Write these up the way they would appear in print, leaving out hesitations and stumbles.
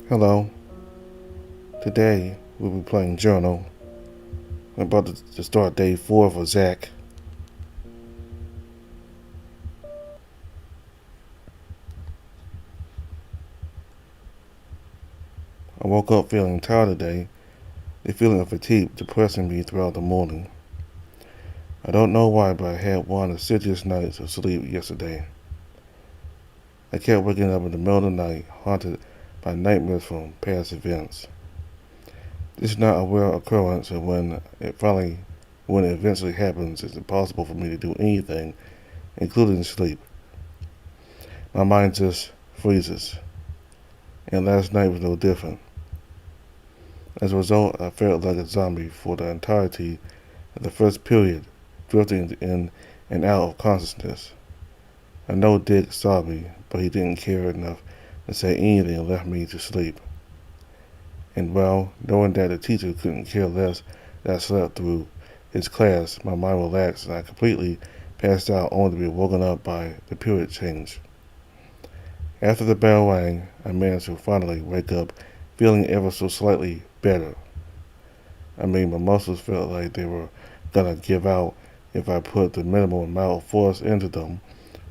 Hello. Today we'll be playing Journal. I'm about to start day 4 for Zach. I woke up feeling tired today. The feeling of fatigue depressing me throughout the morning. I don't know why, but I had one of the silliest nights of sleep yesterday. I kept waking up in the middle of the night, haunted by nightmares from past events. This is not a rare occurrence, and when it eventually happens, it's impossible for me to do anything, including sleep. My mind just freezes, and last night was no different. As a result, I felt like a zombie for the entirety of the first period, drifting in and out of consciousness. I know Dick saw me, but he didn't care enough to say anything and left me to sleep. And well, knowing that the teacher couldn't care less that I slept through his class, my mind relaxed and I completely passed out only to be woken up by the period change. After the bell rang, I managed to finally wake up feeling ever so slightly better. I mean, my muscles felt like they were gonna give out if I put the minimal amount of force into them,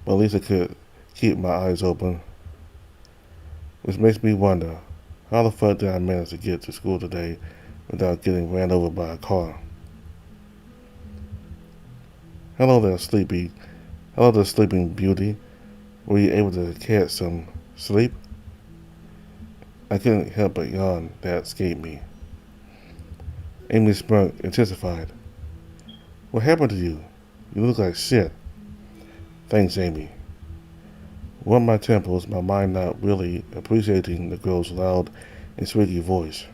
but at least I could keep my eyes open. Which makes me wonder, how the fuck did I manage to get to school today without getting ran over by a car? Hello there, sleepy. Hello there, sleeping beauty. Were you able to catch some sleep? I couldn't help but yawn. That escaped me. Amy's smirk intensified. What happened to you? You look like shit. Thanks, Amy. Warmed my temples, my mind not really appreciating the girl's loud and squeaky voice.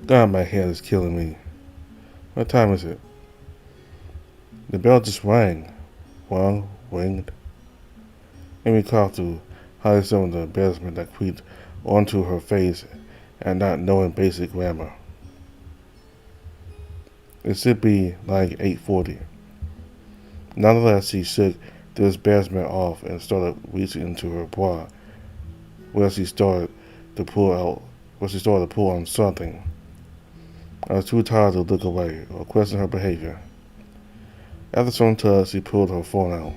God, my head is killing me. What time is it? The bell just rang. Well, ringed. Amy coughed to hide some of the embarrassment that creeped onto her face at not knowing basic grammar. It should be like 8:40. Nonetheless, she shook the embarrassment off and started reaching into her bra, where she started to pull on something. I was too tired to look away or question her behavior. After some tugs, she pulled her phone out.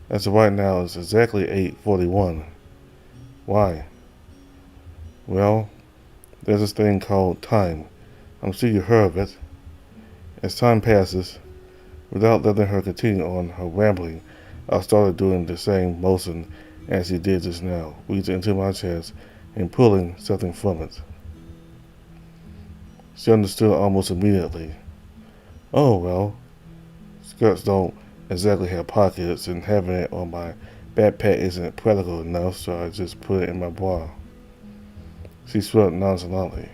As of right now, it's exactly 8:41. Why? Well, there's this thing called time. I'm sure you heard of it. As time passes, without letting her continue on her rambling, I started doing the same motion as she did just now, reaching into my chest and pulling something from it. She understood almost immediately. Oh, well, skirts don't exactly have pockets, and having it on my backpack isn't practical enough, so I just put it in my bra. She shrugged nonchalantly.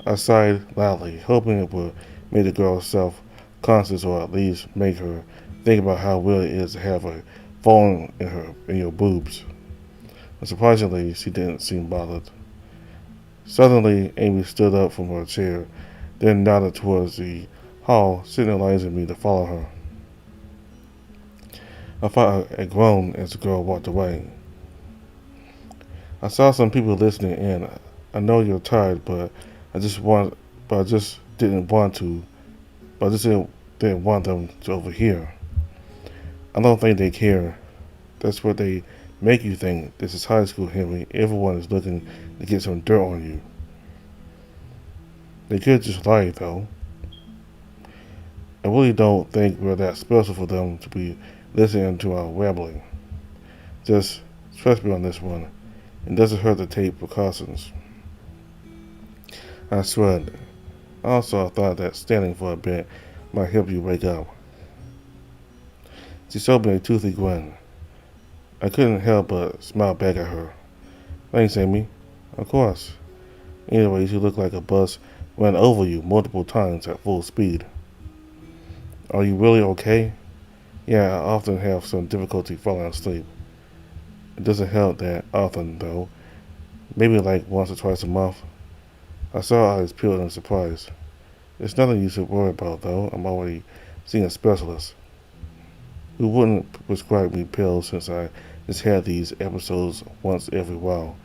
I sighed loudly, hoping it would make the girl self-conscious or at least make her think about how weird it is to have a phone in your boobs. But surprisingly, she didn't seem bothered. Suddenly, Amy stood up from her chair, then nodded towards the hall, signalizing me to follow her. I felt a groan as the girl walked away. I saw some people listening in. I know you're tired, I just want, but I just didn't want to, but I just didn't want them to overhear. I don't think they care. That's what they make you think. This is high school, Henry. Everyone is looking to get some dirt on you. They could just lie, though. I really don't think we're that special for them to be listening to our rambling. Just trust me on this one. It doesn't hurt to take precautions. I shrugged. Also, I thought that standing for a bit might help you wake up. She showed me a toothy grin. I couldn't help but smile back at her. Thanks, Amy. Of course. Anyways, you look like a bus ran over you multiple times at full speed. Are you really okay? Yeah, I often have some difficulty falling asleep. It doesn't help that often, though. Maybe like once or twice a month. I saw her eyes peeled in surprise. It's nothing you should worry about, though. I'm already seeing a specialist who wouldn't prescribe me pills since I just have these episodes once every while.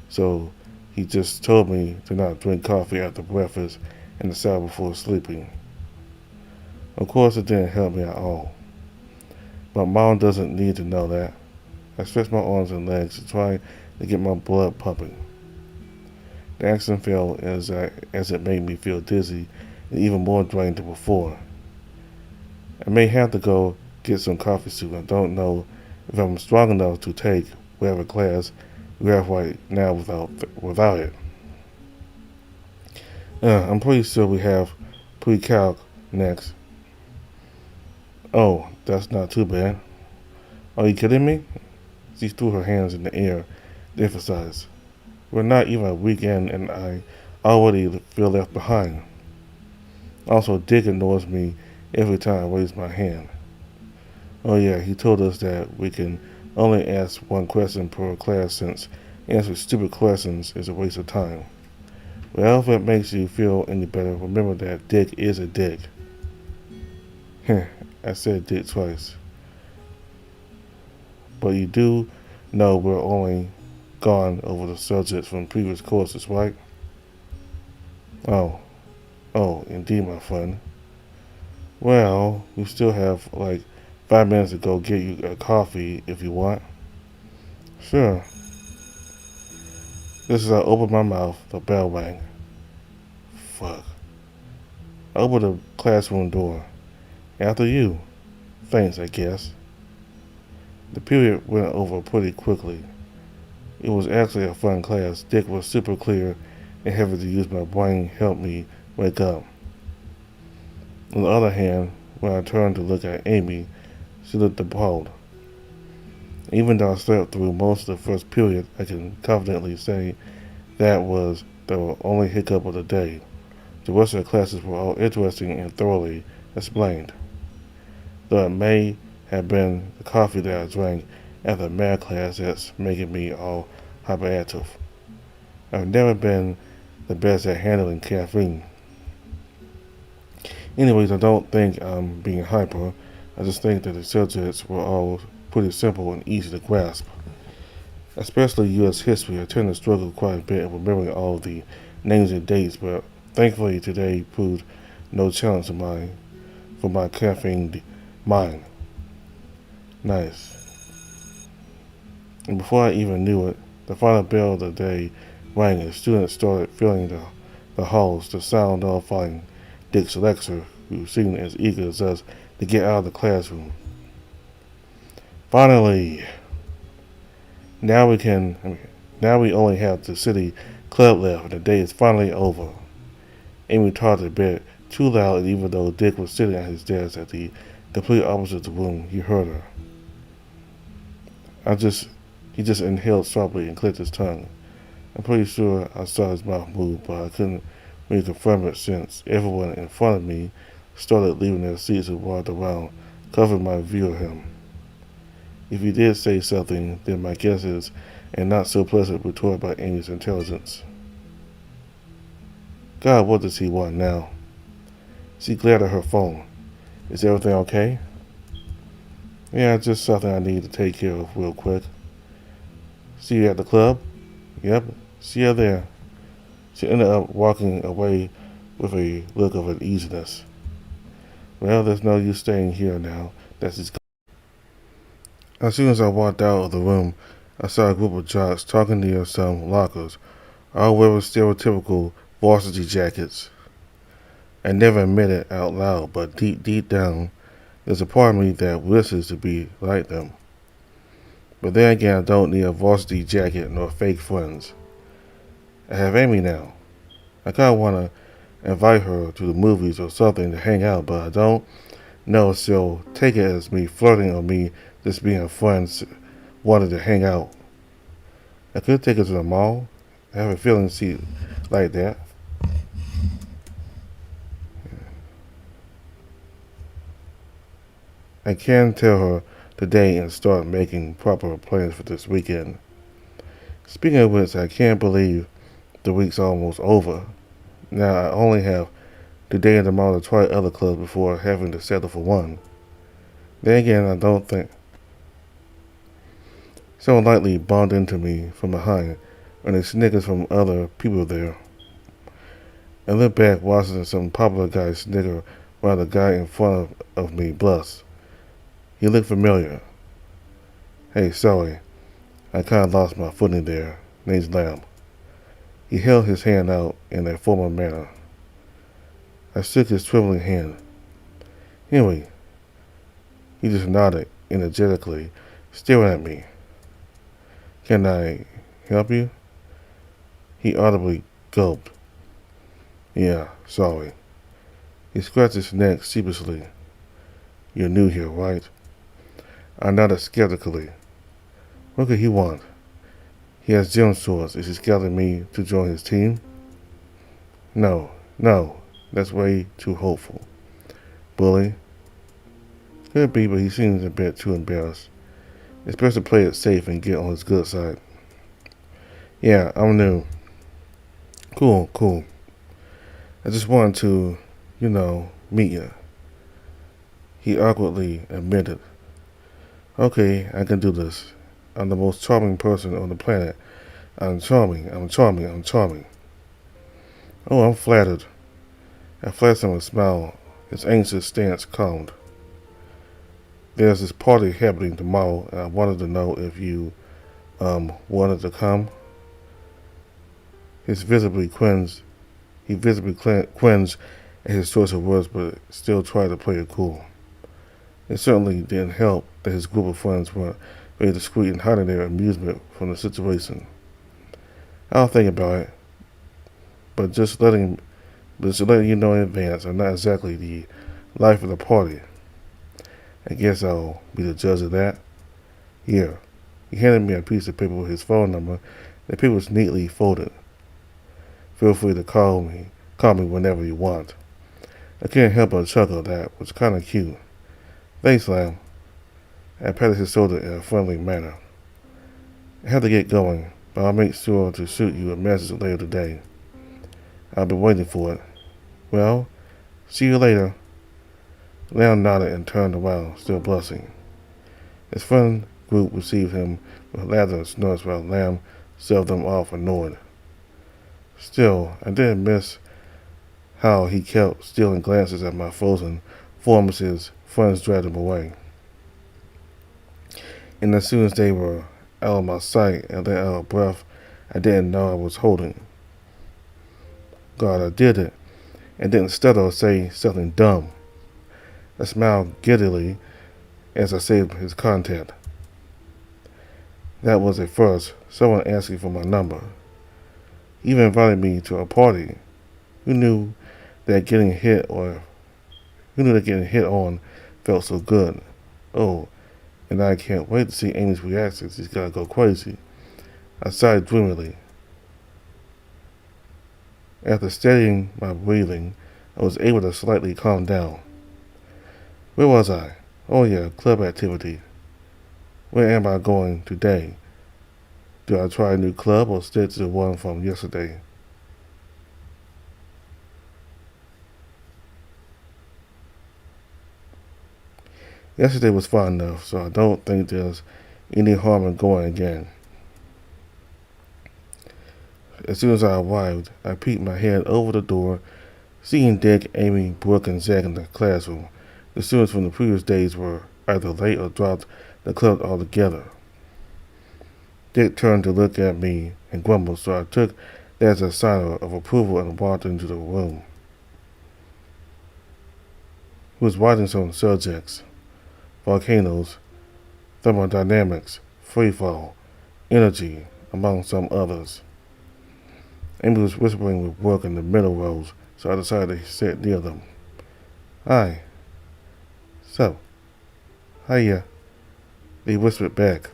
So he just told me to not drink coffee after breakfast and decide before sleeping. Of course, it didn't help me at all. But mom doesn't need to know that. I stretched my arms and legs to try to get my blood pumping. The accident failed as it made me feel dizzy and even more drained than before. I may have to go get some coffee soon. I don't know if I'm strong enough to take whatever class we have right now without it. I'm pretty sure we have pre-calc next. Oh, that's not too bad. Are you kidding me? She threw her hands in the air to emphasize. We're not even a week in and I already feel left behind. Also, Dick ignores me every time I raise my hand. Oh yeah, he told us that we can only ask one question per class since answering stupid questions is a waste of time. Well, if it makes you feel any better, remember that Dick is a dick. I said Dick twice. But you do know we're only gone over the subjects from previous courses, right? Oh, indeed, my friend. Well, we still have like 5 minutes to go get you a coffee if you want. Sure. Just as I opened my mouth, the bell rang. Fuck. I opened the classroom door. After you. Thanks, I guess. The period went over pretty quickly. It was actually a fun class. Dick was super clear and having to use my brain helped me wake up. On the other hand, when I turned to look at Amy, she looked appalled. Even though I slept through most of the first period, I can confidently say that was the only hiccup of the day. The rest of the classes were all interesting and thoroughly explained. Though it may have been the coffee that I drank after the math class that's making me all hyperactive. I've never been the best at handling caffeine. Anyways, I don't think I'm being hyper. I just think that the subjects were all pretty simple and easy to grasp. Especially U.S. history, I tend to struggle quite a bit in remembering all the names and dates, but thankfully today proved no challenge for my caffeine mind. Nice. And before I even knew it, the final bell of the day rang and students started filling the halls, the sound notifying Dick's lecturer, who seemed as eager as us to get out of the classroom. Finally! Now we only have the city club left and the day is finally over. Amy talked a bit too loud, and even though Dick was sitting at his desk at the complete opposite of the room, he heard her. He just inhaled sharply and clicked his tongue. I'm pretty sure I saw his mouth move, but I couldn't really confirm it since everyone in front of me started leaving their seats and walked around, covering my view of him. If he did say something, then my guess is a not so pleasant retort by Amy's intelligence. God, what does he want now? She glared at her phone. Is everything okay? Yeah, just something I need to take care of real quick. See you at the club? Yep, see you there. She ended up walking away with a look of uneasiness. Well, there's no use staying here now. That's his. As soon as I walked out of the room, I saw a group of jocks talking near some lockers, all wearing stereotypical varsity jackets. I never admit it out loud, but deep down, there's a part of me that wishes to be like them. But then again, I don't need a varsity jacket nor fake friends. I have Amy now. I kinda wanna invite her to the movies or something to hang out, but I don't know if she'll take it as me flirting or me just being a friend wanting to hang out. I could take her to the mall. I have a feeling she'd like that. I can tell her today and start making proper plans for this weekend. Speaking of which, I can't believe the week's almost over. Now I only have today and tomorrow to try other clubs before having to settle for one. Then again, I don't think Someone lightly bumped into me from behind, and they snickers from other people there. I looked back, watching some popular guy snicker while the guy in front of me bluffed. He looked familiar. Hey, sorry, I kinda lost my footing there. Name's Lamb. He held his hand out in a formal manner. I shook his trembling hand. Henry, he just nodded energetically, staring at me. Can I help you? He audibly gulped. Yeah, sorry. He scratched his neck sheepishly. You're new here, right? I nodded skeptically. What could he want? He has gem swords. Is he scouting me to join his team? No, that's way too hopeful. Bully? Could be, but he seems a bit too embarrassed. It's best to play it safe and get on his good side. Yeah, I'm new. Cool. I just wanted to, meet you. He awkwardly admitted. Okay, I can do this. I'm the most charming person on the planet. I'm charming. Oh, I'm flattered. I flashed him a smile. His anxious stance calmed. There's this party happening tomorrow, and I wanted to know if you, wanted to come. He visibly cringed at his choice of words, but still tried to play it cool. It certainly didn't help that his group of friends weren't very discreet in hiding their amusement from the situation. I'll think about it, but just letting you know in advance, I'm not exactly the life of the party. I guess I'll be the judge of that. Here. He handed me a piece of paper with his phone number. The paper was neatly folded. Feel free to call me whenever you want. I couldn't help but chuckle. That was kind of cute. Thanks, Lamb. I patted his shoulder in a friendly manner. I have to get going, but I'll make sure to shoot you a message later today. I'll be waiting for it. Well, see you later. Lamb nodded and turned around, still blushing. His friend group received him with laughter and snorts while Lamb shoved them off annoyed. Still, I didn't miss how he kept stealing glances at my frozen form as his friends dragged him away. And as soon as they were out of my sight and then out of breath, I didn't know I was holding. God, I did it, and didn't stutter or say something dumb. I smiled giddily as I saved his contact. That was a first, someone asking for my number. He even invited me to a party. Who knew that getting hit on felt so good? Oh, and I can't wait to see Amy's reactions. She's gotta go crazy. I sighed dreamily. After steadying my breathing, I was able to slightly calm down. Where was I? Oh yeah, club activity. Where am I going today? Do I try a new club or stick to the one from yesterday? Yesterday was fun enough, so I don't think there's any harm in going again. As soon as I arrived, I peeked my head over the door, seeing Dick, Amy, Brooke, and Zach in the classroom. The students from the previous days were either late or dropped the club altogether. Dick turned to look at me and grumbled, so I took that as a sign of approval and walked into the room. He was writing some subjects: volcanoes, thermodynamics, freefall, energy, among some others. Amy was whispering with Brooke in the middle rows, so I decided to sit near them. Hi. So, hiya. They whispered back.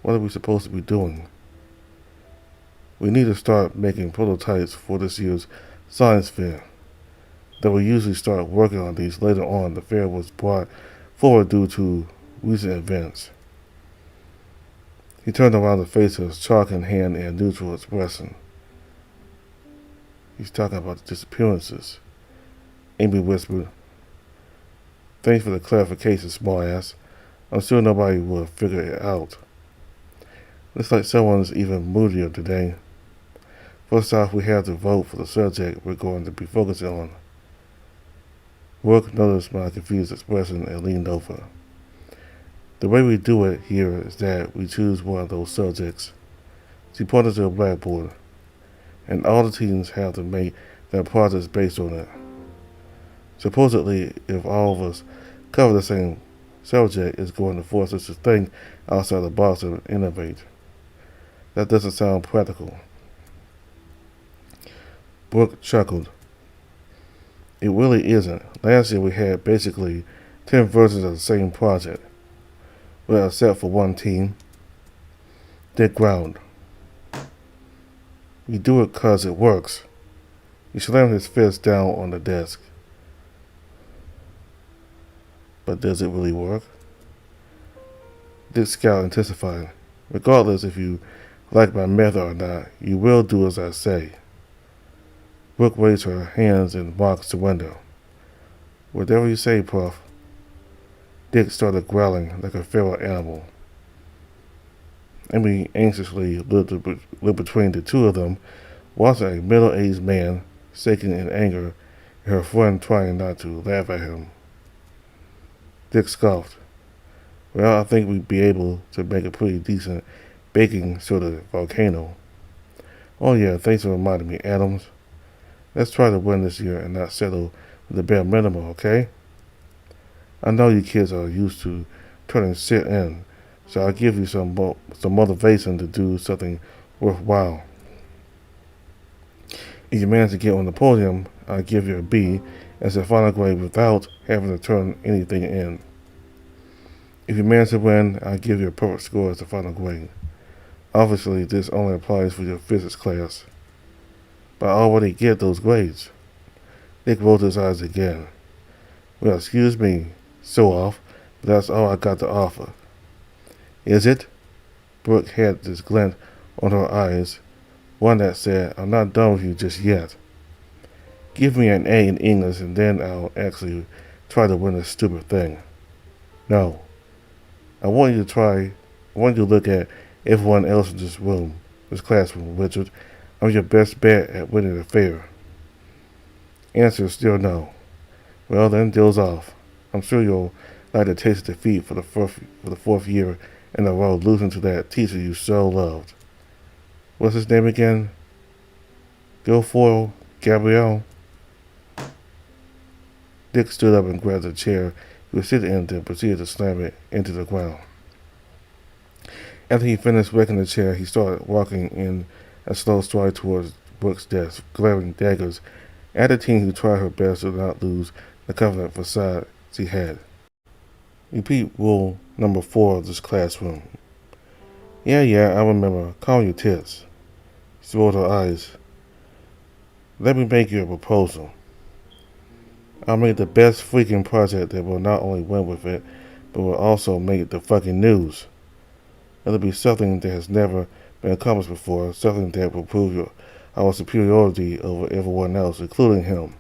What are we supposed to be doing? We need to start making prototypes for this year's science fair. Though we usually start working on these later on, the fair was brought forward due to recent events. He turned around to face us, chalk in hand and neutral expression. He's talking about the disappearances. Amy whispered. Thanks for the clarification, smartass. I'm sure nobody will figure it out. Looks like someone's even moodier today. First off, we have to vote for the subject we're going to be focusing on. Brooke noticed my confused expression and leaned over. The way we do it here is that we choose one of those subjects. She pointed to a blackboard, and all the teams have to make their projects based on it. Supposedly, if all of us cover the same subject, it's going to force us to think outside the box and innovate. That doesn't sound practical. Brooke chuckled. It really isn't. Last year we had basically 10 versions of the same project. Well, except for one team. Dick growled. We do it 'cause it works. He slammed his fist down on the desk. But does it really work? Dick's scowl intensified. Regardless if you like my method or not, you will do as I say. Brooke raised her hands in mock surrender. Whatever you say, Prof. Dick started growling like a feral animal. Amy anxiously looked between the two of them, watching a middle-aged man shaking in anger and her friend trying not to laugh at him. Dick scoffed. Well, I think we'd be able to make a pretty decent baking soda volcano. Oh yeah, thanks for reminding me, Adams. Let's try to win this year and not settle with the bare minimum, okay? I know you kids are used to turning shit in, so I'll give you some motivation to do something worthwhile. If you manage to get on the podium, I'll give you a B as a final grade without having to turn anything in. If you manage to win, I'll give you a perfect score as the final grade. Obviously, this only applies for your physics class. But I already get those grades. Dick rolled his eyes again. Well, excuse me, show-off, but that's all I got to offer. Is it? Brooke had this glint on her eyes, one that said, I'm not done with you just yet. Give me an A in English and then I'll actually try to win this stupid thing. No. I want you to look at everyone else in this classroom, Richard. I'm your best bet at winning the fair. Answer is still no. Well then, deal's off. I'm sure you'll like to taste defeat for the fourth year in a row, losing to that teacher you so loved. What's his name again? Guilfoyle Gabrielle? Dick stood up and grabbed a chair he was sitting in and proceeded to slam it into the ground. After he finished wrecking the chair, he started walking in a slow stride towards Brooke's desk, glaring daggers at the team who tried her best to not lose the confident facade she had. Repeat rule number 4 of this classroom. Yeah, I remember. Calm your tits. She rolled her eyes. Let me make you a proposal. I'll make the best freaking project that will not only win with it, but will also make the fucking news. It'll be something that has never been accomplished before, something that will prove our superiority over everyone else, including him.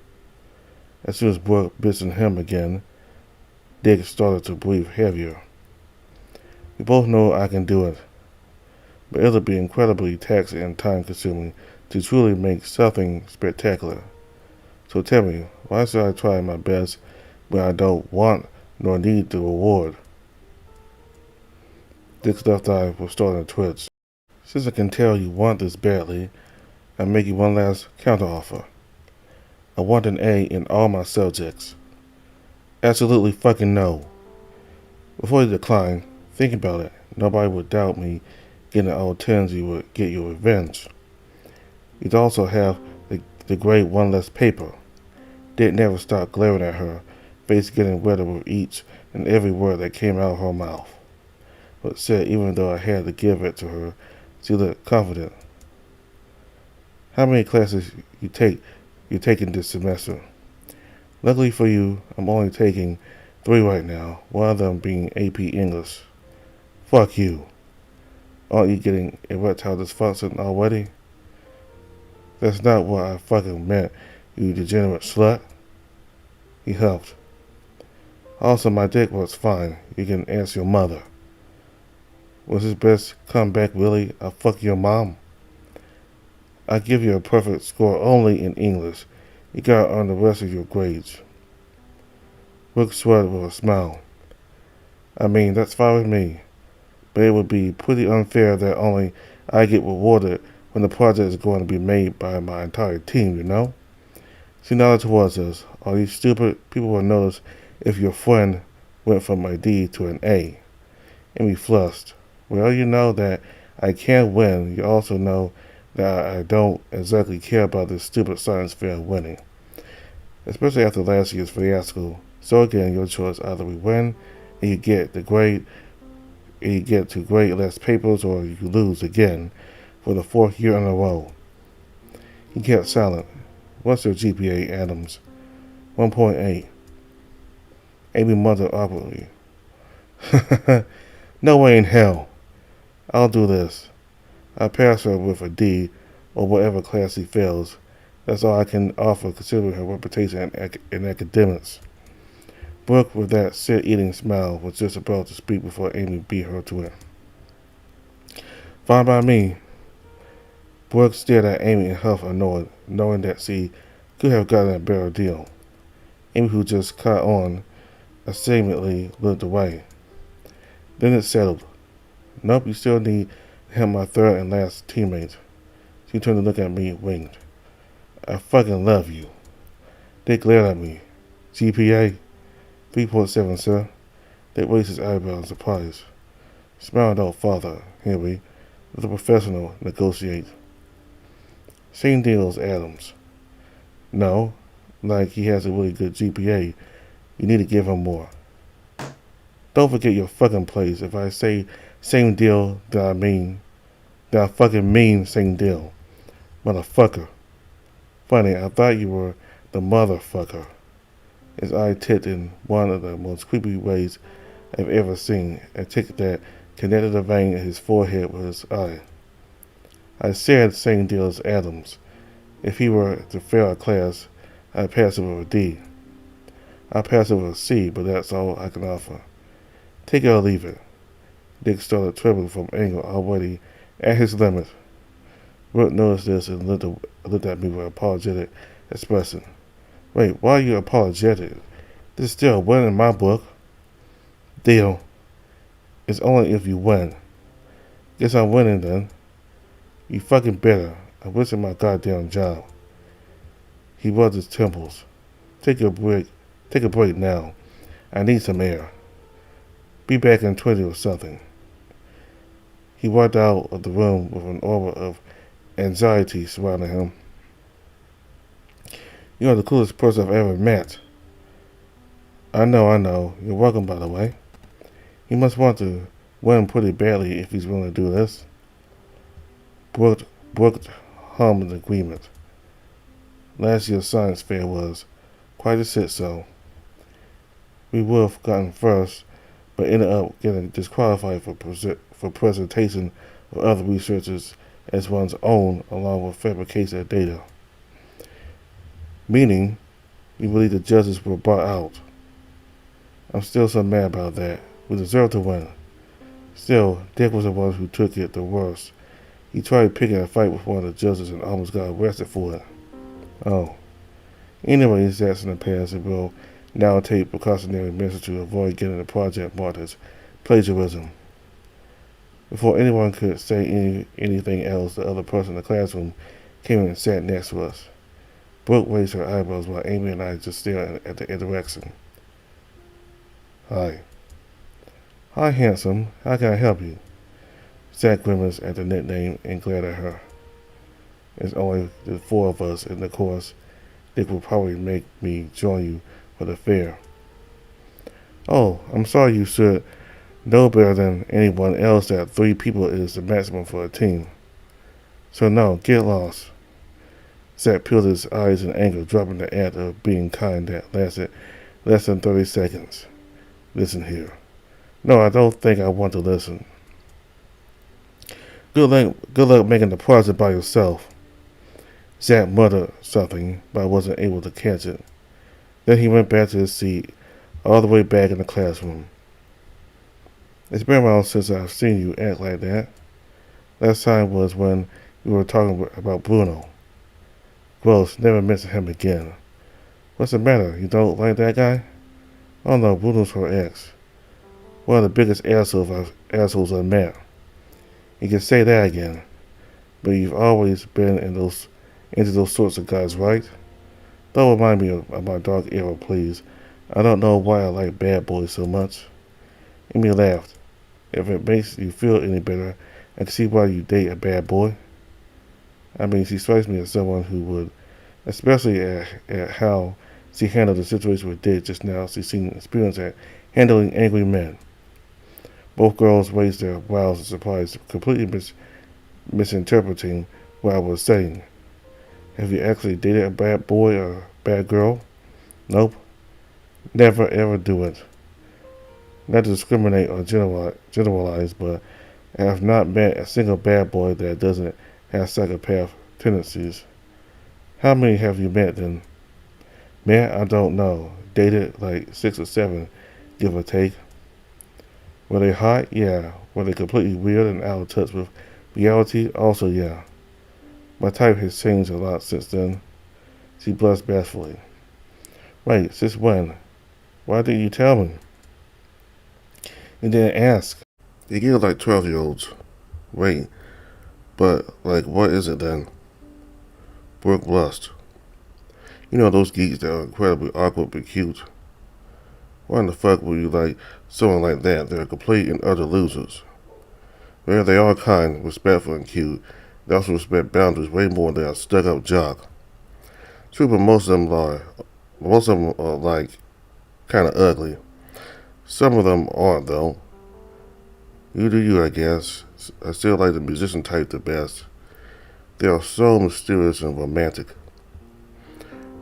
As soon as Brooke mentioned him again, Dick started to breathe heavier. We both know I can do it, but it'll be incredibly taxing and time-consuming to truly make something spectacular. So tell me, why should I try my best when I don't want nor need the reward? Dick's left eye was starting to twitch. Since I can tell you want this badly, I'll make you one last counteroffer. I want an A in all my subjects. Absolutely fucking no. Before you decline, think about it. Nobody would doubt me getting all 10s. You would get your revenge. You'd also have the grade one less paper. Dick never stopped glaring at her, face getting wetter with each and every word that came out of her mouth. But said even though I had to give it to her, she looked confident. How many classes you're taking this semester? Luckily for you, I'm only taking 3 right now, one of them being AP English. Fuck you. Aren't you getting erectile dysfunction already? That's not what I fucking meant, you degenerate slut. He huffed. Also, my dick was fine. You can ask your mother. Was his best comeback really, "I fuck your mom"? I give you a perfect score only in English. You gotta earn the rest of your grades. Brooke shrugged with a smile. I mean, that's fine with me, but it would be pretty unfair that only I get rewarded when the project is going to be made by my entire team, you know? She nodded towards us. Are you stupid? People will notice if your friend went from a D to an A. And we flushed. Well, you know that I can't win. You also know that I don't exactly care about this stupid science fair winning, especially after last year's fiasco. So again, your choice: either we win and you get the grade, and you get to grade less papers, or you lose again for the fourth year in a row. He kept silent. What's your GPA, Adams? 1.8. Amy muttered awkwardly. No way in hell. I'll do this. I pass her with a D or whatever class she fails. That's all I can offer considering her reputation in academics. Brooke, with that shit-eating smile, was just about to speak before Amy beat her to it. Fine by me. Brooke stared at Amy and huffed annoyed, knowing that she could have gotten a better deal. Amy, who just caught on, ashamedly looked away. Then it settled. Nope, you still need to help my third and last teammate. She turned to look at me and winked. I fucking love you. They glared at me. GPA? 3.7, sir. They raised his eyebrows in surprise. Smile don't father, Henry. Let the professional negotiate. Same deal as Adams. No, like he has a really good GPA. You need to give him more. Don't forget your fucking place. If I say same deal, then I fucking mean same deal. Motherfucker. Funny, I thought you were the motherfucker. His eye tipped in one of the most creepy ways I've ever seen, a tick that connected the vein in his forehead with his eye. I said same deal as Adams. If he were to fail a class, I'd pass it with a D. I'll pass it with a C, but that's all I can offer. Take it or leave it. Dick started trembling from anger already at his limit. Brooke noticed this and looked at me with an apologetic expression. Wait, why are you apologetic? This is still a win in my book. Deal. It's only if you win. Guess I'm winning then. You fucking better. I'm wasting my goddamn job. He rubbed his temples. Take a break now. I need some air. Be back in 20 or something. He walked out of the room with an aura of anxiety surrounding him. You're the coolest person I've ever met. I know. You're welcome, by the way. He must want to win pretty badly if he's willing to do this. Brooke hummed in agreement. Last year's science fair was quite a shit-show. We would have gotten first, but ended up getting disqualified for presentation of other researchers as one's own, along with fabrication of data. Meaning, we believe the judges were bought out. I'm still so mad about that. We deserved to win. Still, Dick was the one who took it the worst. He tried picking a fight with one of the judges and almost got arrested for it. Oh. Anyways, that's in the past and will now take precautionary measures to avoid getting the project marked as plagiarism. Before anyone could say anything else, the other person in the classroom came in and sat next to us. Brooke raised her eyebrows while Amy and I just stared at the interaction. Hi. Hi, handsome. How can I help you? Zach grimaced at the nickname and glared at her. There's only the four of us in the course. Dick will probably make me join you for the fair. Oh, I'm sorry. You should know better than anyone else that 3 people is the maximum for a team. So no, get lost. Zach peeled his eyes in anger, dropping the act of being kind that lasted less than 30 seconds. Listen here. No, I don't think I want to listen. Good luck making the project by yourself. Zach muttered something, but I wasn't able to catch it. Then he went back to his seat, all the way back in the classroom. It's been a while since I've seen you act like that. Last time was when we were talking about Bruno. Gross, never mention him again. What's the matter? You don't like that guy? Oh no, Bruno's her ex. One of the biggest assholes I've met. You can say that again. But you've always been into those sorts of guys, right? Don't remind me of my dark era, please. I don't know why I like bad boys so much. Amy laughed. If it makes you feel any better, I can see why you date a bad boy. I mean, she strikes me as someone who would, especially at how she handled the situation with Dick just now. She's seen experience at handling angry men. Both girls raised their brows in surprise, completely misinterpreting what I was saying. Have you actually dated a bad boy or a bad girl? Nope. Never ever do it. Not to discriminate or generalize, but I have not met a single bad boy that doesn't have psychopath tendencies. How many have you met then? Met? I don't know. Dated like 6 or 7, give or take. Were they hot? Yeah. Were they completely weird and out of touch with reality? Also, yeah. My type has changed a lot since then. She blushed bashfully. Wait, since when? Why didn't you tell me? You didn't ask. You get like 12-year-olds. Wait, but like what is it then? Brooke blushed. You know those geeks that are incredibly awkward but cute. Why in the fuck would you like someone like that? They're complete and utter losers. Well, they are kind, respectful, and cute. They also respect boundaries way more than a stuck-up jock. True, but most of them are like kind of ugly. Some of them aren't though. You do you, I guess. I still like the musician type the best. They are so mysterious and romantic.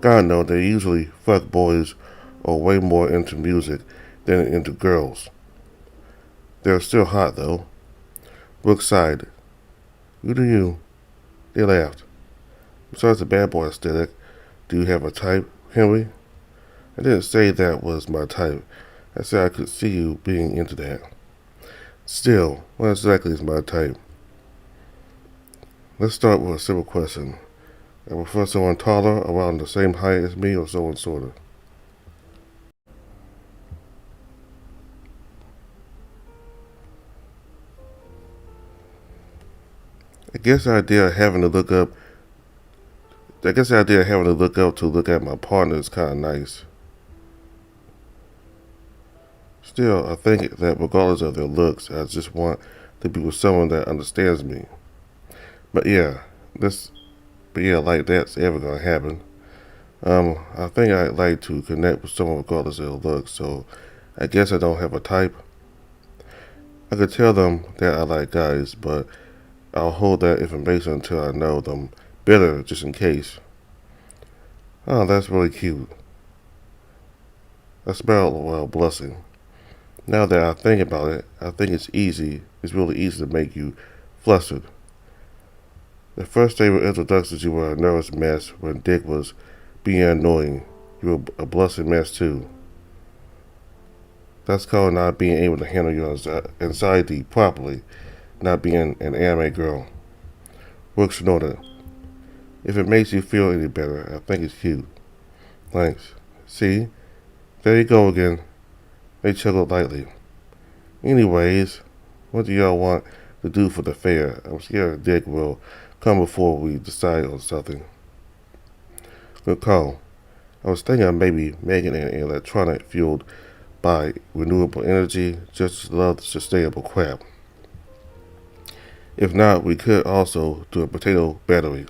God knows they usually fuck boys or way more into music than into girls. They're still hot though. Brooke sighed. You do you. They laughed. Besides the bad boy aesthetic, do you have a type, Henry? I didn't say that was my type. I said I could see you being into that. Still, what exactly is my type? Let's start with a simple question. I prefer someone taller, around the same height as me, or someone shorter. I guess the idea of having to look up to look at my partner is kind of nice. Still, I think that regardless of their looks, I just want to be with someone that understands me. But yeah, like that's ever gonna happen. I think I'd like to connect with someone regardless of their looks, so I guess I don't have a type. I could tell them that I like guys, but I'll hold that information until I know them better, just in case. Oh, that's really cute. I smiled while blushing. Now that I think about it, I think it's really easy to make you flustered. The first day of introductions, you were a nervous mess when Dick was being annoying. You were a blushing mess too. That's called not being able to handle your anxiety properly, not being an anime girl. Brooke snorted. If it makes you feel any better, I think it's cute. Thanks. See? There you go again. They chuckled lightly. Anyways, what do y'all want to do for the fair? I'm scared Dick will come before we decide on something. Good call. I was thinking of maybe making an electronic fueled by renewable energy, just love sustainable crap. If not, we could also do a potato battery.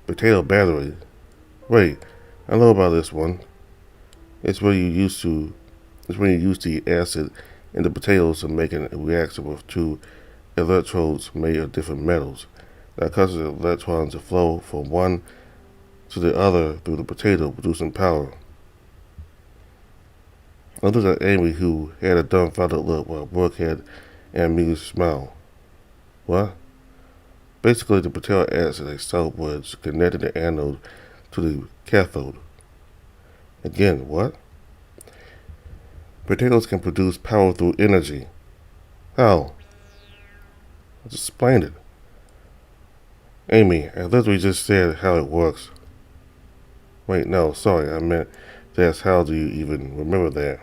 Potato battery? Wait, I know about this one. It's when you use the acid in the potatoes to make a reaction with two electrodes made of different metals. That causes the electrons to flow from one to the other through the potato, producing power. I looked at Amy, who had a dumbfounded look, while Brooke had an amused smile. What? Basically, the potato acts as a salt wedge connecting the anode to the cathode. Again, what? Potatoes can produce power through energy. How? I just explained it. Amy, I literally just said how it works. Wait, no, sorry, I meant to ask how do you even remember that?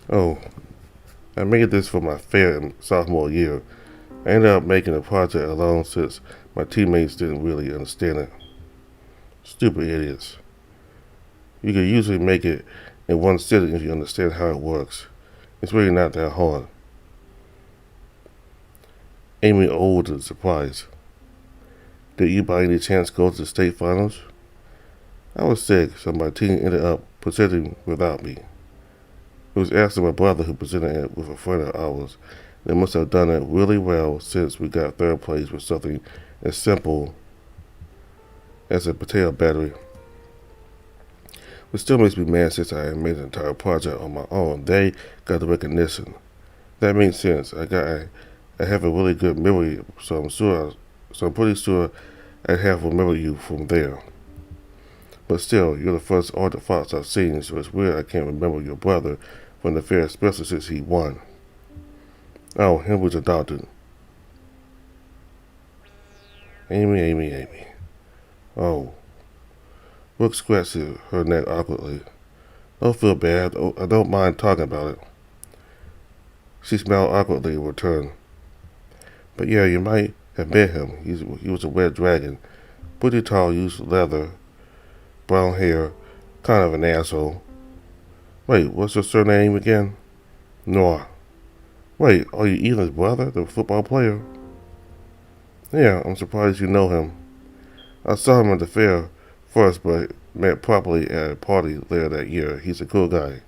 Oh, I made this for my fair in sophomore year. I ended up making the project alone since my teammates didn't really understand it. Stupid idiots. You can usually make it in one sitting if you understand how it works. It's really not that hard. Amy owed in surprise. Did you by any chance go to the state finals? I was sick, so my team ended up presenting without me. It was actually my brother who presented it with a friend of ours. They must have done it really well since we got third place with something as simple as a potato battery. It still makes me mad since I made the entire project on my own. They got the recognition. That makes sense. I have a really good memory, so I'm pretty sure I have remembered you from there. But still, you're the first artifact I've seen, so it's weird I can't remember your brother from the fair, especially since he won. Oh, him was adopted. Amy. Oh. Brooke scratched her neck awkwardly. Don't feel bad. I don't mind talking about it. She smiled awkwardly in return. But yeah, you might have met him. He was a red dragon. Pretty tall, used leather, brown hair, kind of an asshole. Wait, what's your surname again? Noah. Wait, are you Ethan's brother, the football player? Yeah, I'm surprised you know him. I saw him at the fair first, but met properly at a party there that year. He's a cool guy.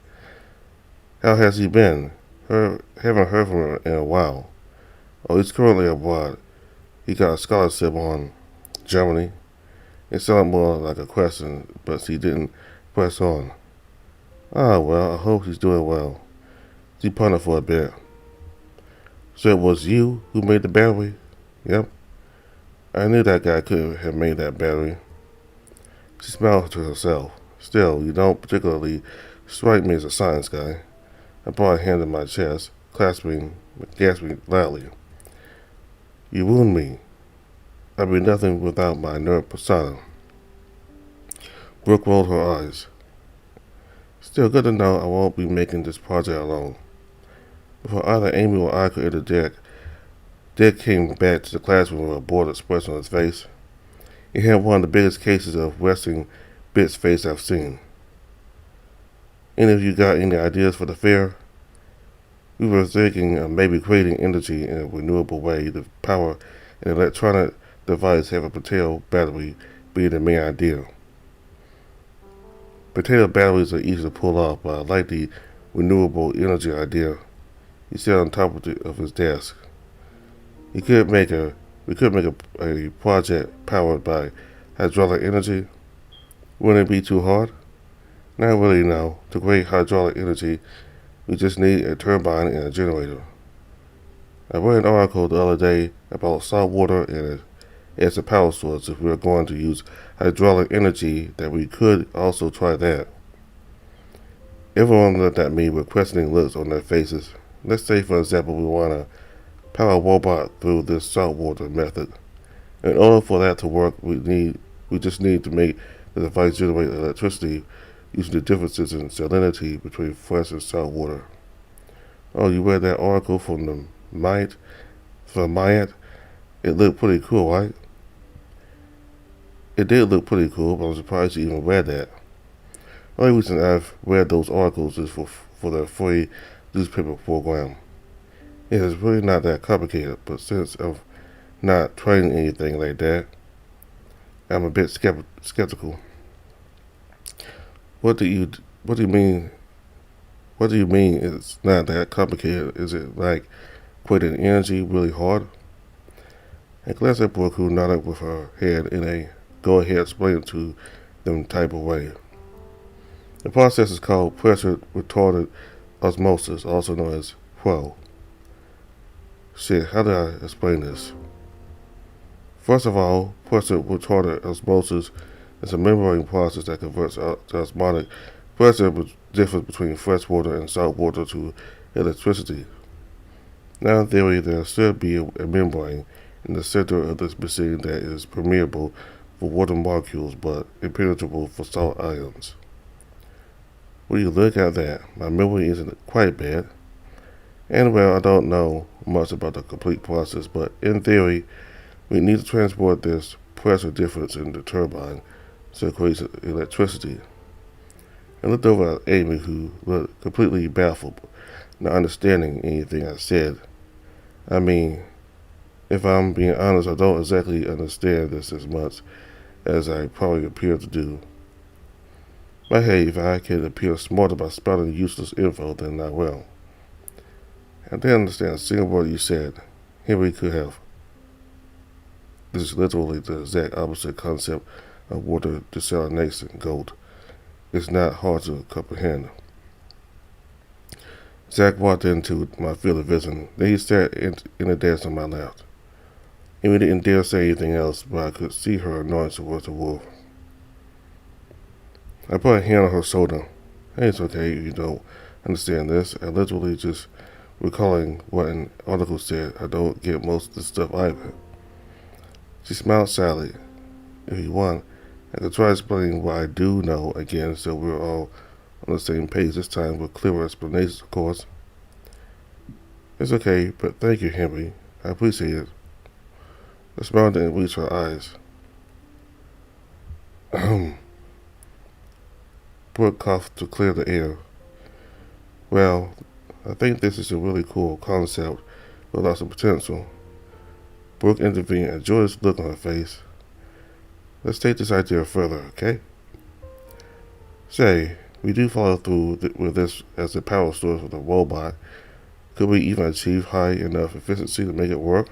How has he been? Haven't heard from him in a while. Oh, he's currently abroad. He got a scholarship on Germany. It sounded more like a question, but he didn't press on. Ah, well, I hope he's doing well. She pondered for a bit. So it was you who made the battery? Yep. I knew that guy could have made that battery. She smiled to herself. Still, you don't particularly strike me as a science guy. I brought a hand to my chest, gasping loudly. You wound me. I'd be nothing without my nerd persona. Brooke rolled her eyes. Still good to know I won't be making this project alone. Before either Amy or I could interject, Dick came back to the classroom with a bored expression on his face. He had one of the biggest cases of resting bitch face I've seen. Any of you got any ideas for the fair? We were thinking of maybe creating energy in a renewable way to power an electronic device having a potato battery be the main idea. Potato batteries are easy to pull off, but I like the renewable energy idea. He sat on top of his desk. We could make a project powered by hydraulic energy. Wouldn't it be too hard? Not really, no. To create hydraulic energy, we just need a turbine and a generator. I read an article the other day about salt water and as a power source. If we are going to use hydraulic energy, that we could also try that. Everyone looked at me with questioning looks on their faces. Let's say, for example, we want to power a robot through this saltwater method. In order for that to work, we just need to make the device generate electricity using the differences in salinity between fresh and salt water. Oh, you read that article from the Mayat? It looked pretty cool, right? It did look pretty cool, but I'm surprised you even read that. The only reason I've read those articles is for the free newspaper program. It is really not that complicated, but since I've not tried anything like that, I'm a bit skeptical. What do you mean? What do you mean it's not that complicated? Is it like creating energy really hard? I glanced at Brooke, who nodded with her head in a go-ahead explain to them type of way. The process is called pressure retarded osmosis, also known as PRO. Shit, how do I explain this? First of all, pressure retarded osmosis is a membrane process that converts to osmotic pressure difference between fresh water and salt water to electricity. Now in theory there should be a membrane in the center of this machine that is permeable for water molecules but impenetrable for salt ions. When you look at that, my memory isn't quite bad. And well, I don't know much about the complete process, but in theory, we need to transport this pressure difference in the turbine so it creates electricity. I looked over at Amy, who looked completely baffled, not understanding anything I said. I mean, if I'm being honest, I don't exactly understand this as much as I probably appear to do. But hey, if I can appear smarter by spouting useless info, then I will. I didn't understand a single word you said. Henry could have. This is literally the exact opposite concept of water desalination gold. It's not hard to comprehend. Zach walked into my field of vision. Then he sat in a desk on my left. Amy didn't dare say anything else, but I could see her annoyance towards the wolf. I put a hand on her shoulder. Hey, it's okay if you don't understand this. I literally just recalling what an article said. I don't get most of this stuff either. She smiled sadly. If you want, I could try explaining what I do know again so we're all on the same page this time with clearer explanations, of course. It's okay, but thank you, Henry. I appreciate it. The smile didn't reach her eyes. Brooke coughed to clear the air. Well, I think this is a really cool concept with lots of potential. Brooke intervened, a joyous look on her face. Let's take this idea further, okay? Say, we do follow through with this as a power source for the robot. Could we even achieve high enough efficiency to make it work?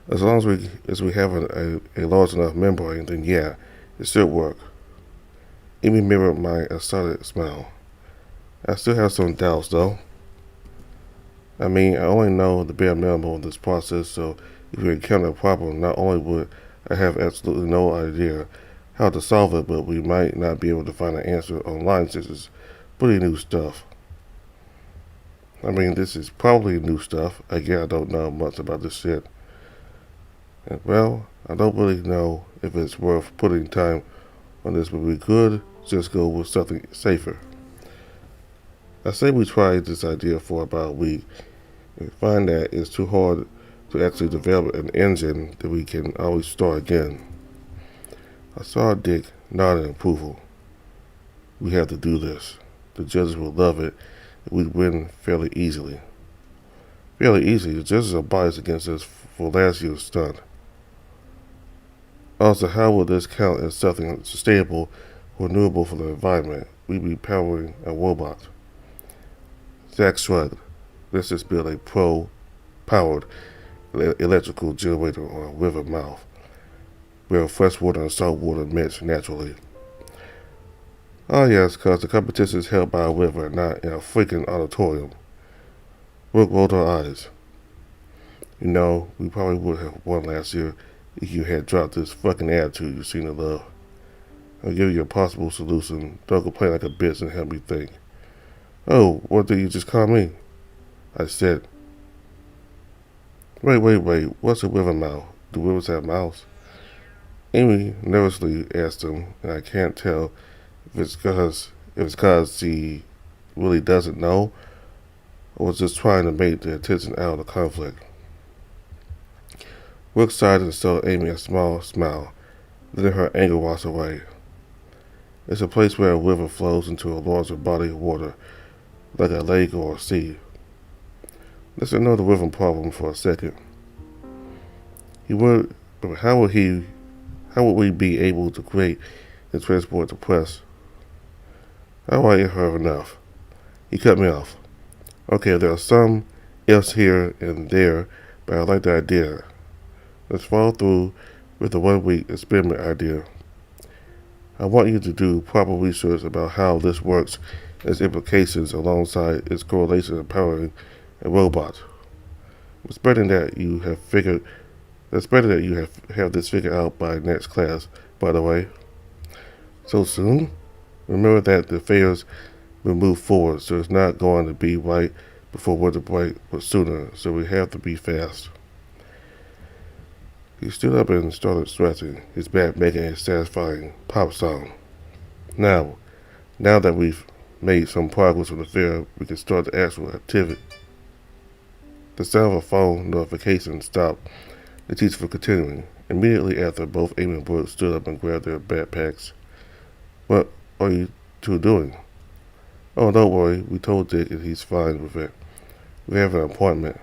As long as we have a large enough membrane, then yeah, it should work. Amy mirrored my excited smile. I still have some doubts, though. I mean, I only know the bare minimum of this process, so if we encounter a problem, not only would I have absolutely no idea how to solve it, but we might not be able to find an answer online since it's pretty new stuff. I mean, this is probably new stuff. Again, I don't know much about this shit. And, well, I don't really know if it's worth putting time on this, but we could just go with something safer. I say we try this idea for about a week and find that it's too hard to actually develop an engine that we can always start again. I saw Dick nod in approval. We have to do this. The judges will love it if we win fairly easily. Fairly easy, the judges are biased against us for last year's stunt. Also, how will this count as something sustainable or renewable for the environment? We'd be powering a robot. Zach shrugged. Let's just build a pro-powered electrical generator on a river mouth, where freshwater and saltwater mix naturally. Oh yes, cause the competition is held by a river, not in a freaking auditorium. Brooke rolled her eyes. You know, we probably would have won last year if you had dropped this fucking attitude you seem to love. I'll give you a possible solution. Don't complain like a bitch and help me think. Oh, what did you just call me? I said. Wait, what's a river mouth? Do rivers have mouths? Amy nervously asked him, and I can't tell if it's cause he really doesn't know, or was just trying to make the attention out of the conflict. Brooke sighed and showed Amy a small smile, letting her anger wash away. It's a place where a river flows into a larger body of water, like a lake or a sea. Let's ignore the river problem for a second. How would we be able to create and transport the press? I already heard enough. He cut me off. Okay, there's some else here and there, but I like the idea. Let's follow through with the 1 week experiment idea. I want you to do proper research about how this works and its implications alongside its correlation in powering a robot. It's better that you have this figured out by next class, by the way. So soon? Remember that the affairs will move forward, so it's not going to be right before winter break was sooner, so we have to be fast. He stood up and started stretching, his back making a satisfying pop sound. Now that we've made some progress on the fair, we can start the actual activity. The sound of a phone notification stopped the teacher from continuing. Immediately after, both Amy and Brooke stood up and grabbed their backpacks. What are you two doing? Oh, don't worry. We told Dick and he's fine with it. We have an appointment.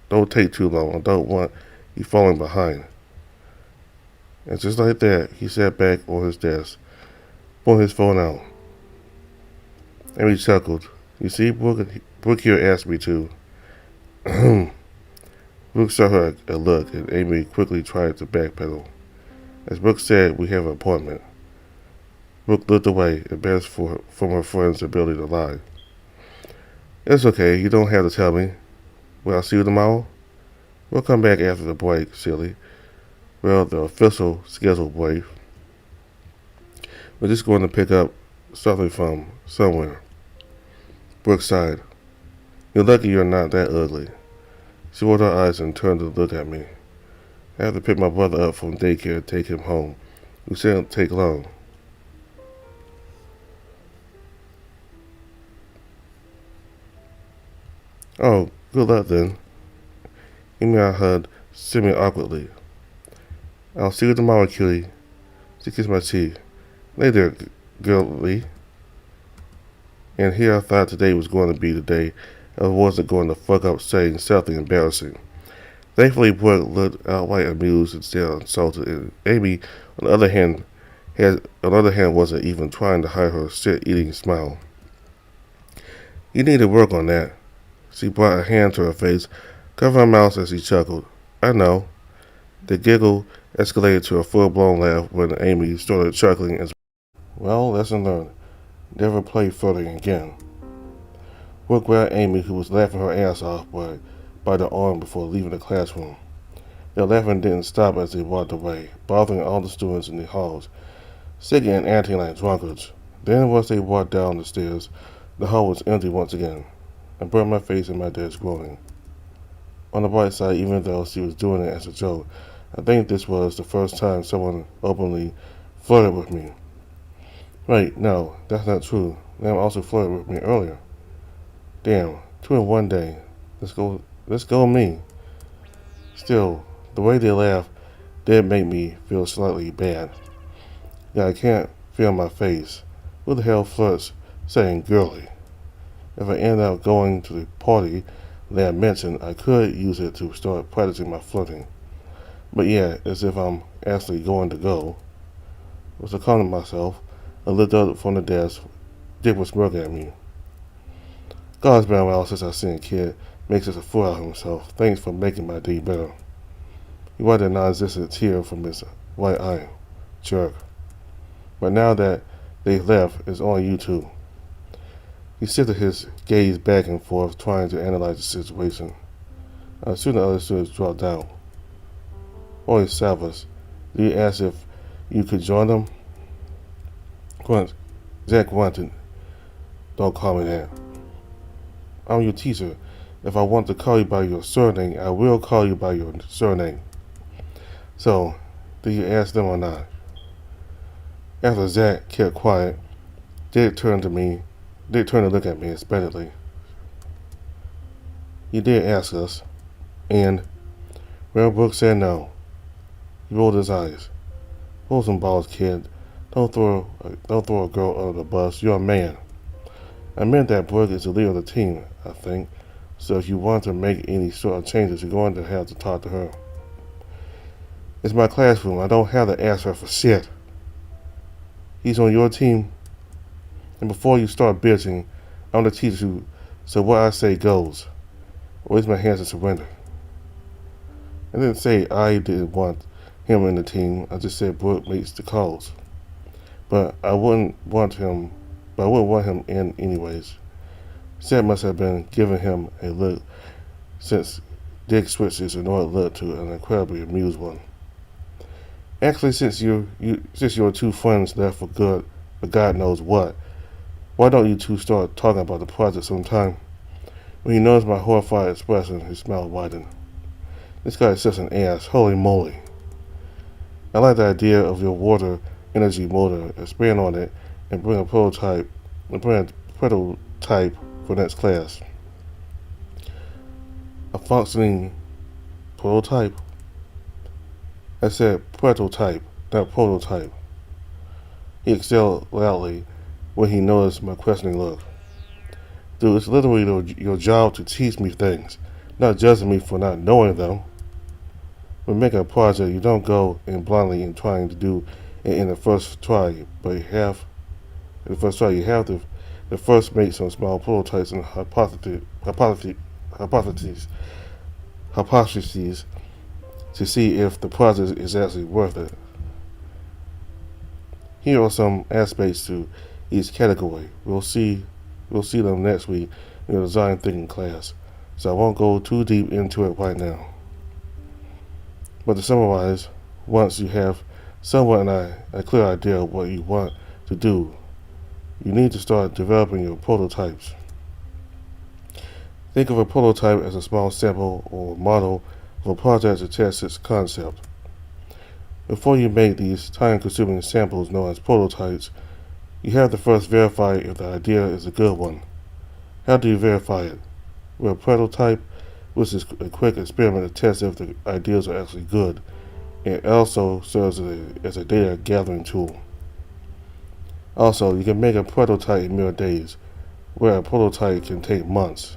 Don't take too long. I don't want you falling behind. And just like that, he sat back on his desk, pulling his phone out. Amy chuckled. You see, Brooke here asked me to. Brooke saw her a look, and Amy quickly tried to backpedal. As Brooke said, we have an appointment. Brooke looked away, embarrassed from her friend's ability to lie. It's okay, you don't have to tell me. Will I see you tomorrow? We'll come back after the break, silly. Well, the official scheduled break. We're just going to pick up something from somewhere. Brooke sighed. You're lucky you're not that ugly. She rolled her eyes and turned to look at me. I have to pick my brother up from daycare and take him home. We shouldn't take long. Oh, good luck then. Amy and I hugged semi-awkwardly. I'll see you tomorrow, cutie. She kissed my cheek. Later, girlie. And here I thought today was going to be the day I wasn't going to fuck up saying something embarrassing. Thankfully, Brooke looked outright amused instead of insulted, and Amy, on the other hand, wasn't even trying to hide her shit-eating smile. You need to work on that. She brought a hand to her face, covering her mouth as she chuckled. I know. The giggle escalated to a full-blown laugh when Amy started chuckling as well. Lesson learned. Never play flirting again. Brooke grabbed Amy, who was laughing her ass off, by the arm before leaving the classroom. Their laughing didn't stop as they walked away, bothering all the students in the halls, singing and acting like drunkards. Then, once they walked down the stairs, the hall was empty once again. I burned my face and my desk groaning. On the bright side, even though she was doing it as a joke, I think this was the first time someone openly flirted with me. Wait, no, that's not true. Lamb also flirted with me earlier. Damn, 2 in one day. Let's go me. Still, the way they laughed did make me feel slightly bad. Yeah, I can't feel my face. Who the hell flirts saying girly? If I end up going to the party that I mentioned, I could use it to start practicing my flirting. But yeah, as if I'm actually going to go. Was I calling myself? I looked up from the desk. Dick was smirking at me. God, it's been a while since I seen a kid make such a fool out of himself. Thanks for making my day better. He wiped a non-existent tear from his right eye. Jerk. But now that they left, it's on you two. He shifted his gaze back and forth, trying to analyze the situation. Soon the other students dropped down. Oi, Salvas, do you ask if you could join them? Zach grunted. Don't call me that. I'm your teacher. If I want to call you by your surname, I will call you by your surname. So, did you ask them or not? After Zach kept quiet, Dick turned to look at me expectantly. You did ask us. And, well, Brooke said no. He rolled his eyes. Hold some balls, kid. Don't throw a girl under the bus. You're a man. I meant that Brooke is the leader of the team, I think. So if you want to make any sort of changes, you're going to have to talk to her. It's my classroom. I don't have to ask her for shit. He's on your team. And before you start bitching, I'm the teacher who, so what I say goes. Raise my hands and surrender. I didn't say I didn't want him in the team. I just said Brooke makes the calls. But I wouldn't want him in anyways. Seth must have been giving him a look since Dick switched his annoyed look to an incredibly amused one. Actually, since your two friends left for good, but God knows what, why don't you two start talking about the project sometime? When he noticed my horrified expression, his smile widened. This guy is such an ass. Holy moly. I like the idea of your water energy motor. Expand on it and bring a prototype for next class. A functioning prototype? I said prototype, not prototype. He exhaled loudly when he noticed my questioning look. Dude, it's literally your job to teach me things, not judging me for not knowing them. When making a project, you don't go in blindly and trying to do it in the first try, but you have to first make some small prototypes and hypotheses to see if the project is actually worth it. Here are some aspects to each category. We'll see them next week in the design thinking class, so I won't go too deep into it right now. But to summarize, once you have somewhat a clear idea of what you want to do, you need to start developing your prototypes. Think of a prototype as a small sample or model of a project to test its concept. Before you make these time-consuming samples known as prototypes, you have to first verify if the idea is a good one. How do you verify it? With a prototype, which is a quick experiment to test if the ideas are actually good. It also serves as a data gathering tool. Also, you can make a prototype in mere days, where a prototype can take months.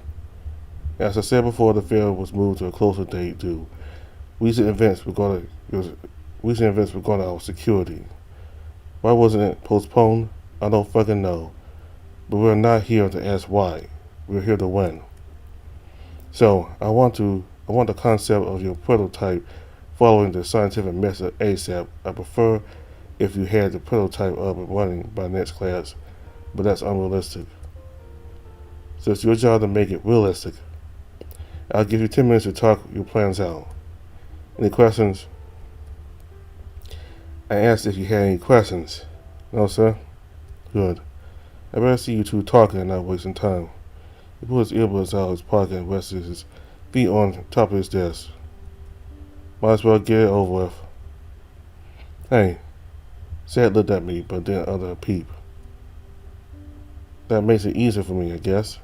As I said before, the fair was moved to a closer date due recent events regarding our security. Why wasn't it postponed? I don't fucking know. But we're not here to ask why. We're here to win. So I want the concept of your prototype following the scientific method ASAP. I prefer if you had the prototype up and running by next class, but that's unrealistic. So it's your job to make it realistic. I'll give you 10 minutes to talk your plans out. Any questions? I asked if you had any questions. No, sir? Good. I better see you two talking and not wasting time. He put his earbuds out of his pocket and rested his feet on top of his desk. Might as well get it over with. Hey. Sad looked at me, but didn't utter a peep. That makes it easier for me, I guess.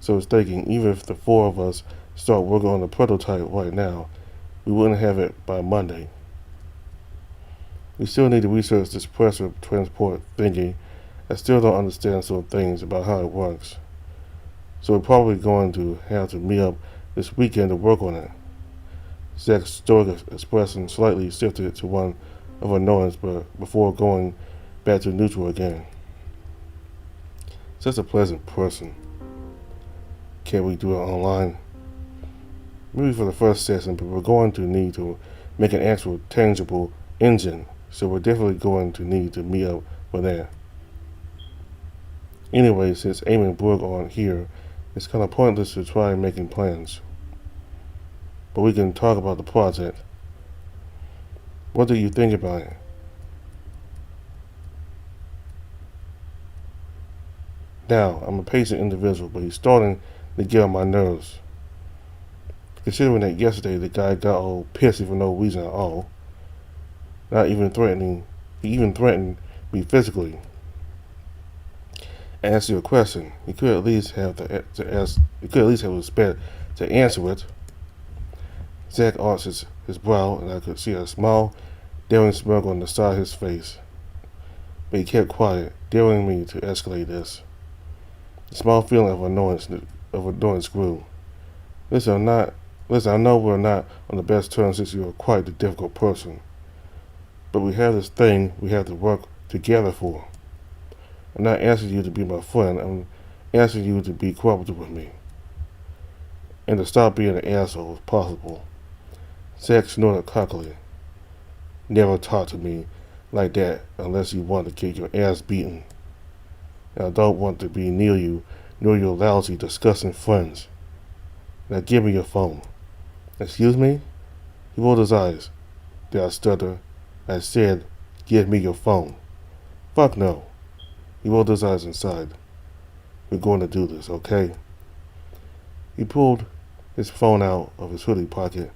So I was thinking, even if the four of us start working on the prototype right now, we wouldn't have it by Monday. We still need to research this pressure transport thingy. I still don't understand some things about how it works. So we're probably going to have to meet up this weekend to work on it. Zach's stoic expression slightly shifted to one of annoyance, but before going back to neutral again. Such a pleasant person. Can't we do it online? Maybe for the first session, but we're going to need to make an actual tangible engine, so we're definitely going to need to meet up for that. Anyway, since Amy and Brooke aren't here, it's kind of pointless to try making plans. But we can talk about the project. What do you think about it? Now, I'm a patient individual, but he's starting to get on my nerves. Considering that yesterday the guy got all pissy for no reason at all. He even threatened me physically. Ask you a question. He could at least have respect to answer it. Zach arched his brow, and I could see a small, daring smirk on the side of his face. But he kept quiet, daring me to escalate this. A small feeling of annoyance grew. Listen, I know we're not on the best terms since you're quite a difficult person. But we have this thing we have to work together for. I'm not asking you to be my friend. I'm asking you to be cooperative with me. And to stop being an asshole if possible. Zach snorted cockily. Never talk to me like that unless you want to get your ass beaten. And I don't want to be near you nor your lousy, disgusting friends. Now give me your phone. Excuse me? He rolled his eyes. Did I stutter? I said, give me your phone. Fuck no. He rolled his eyes inside. We're going to do this, okay? He pulled his phone out of his hoodie pocket.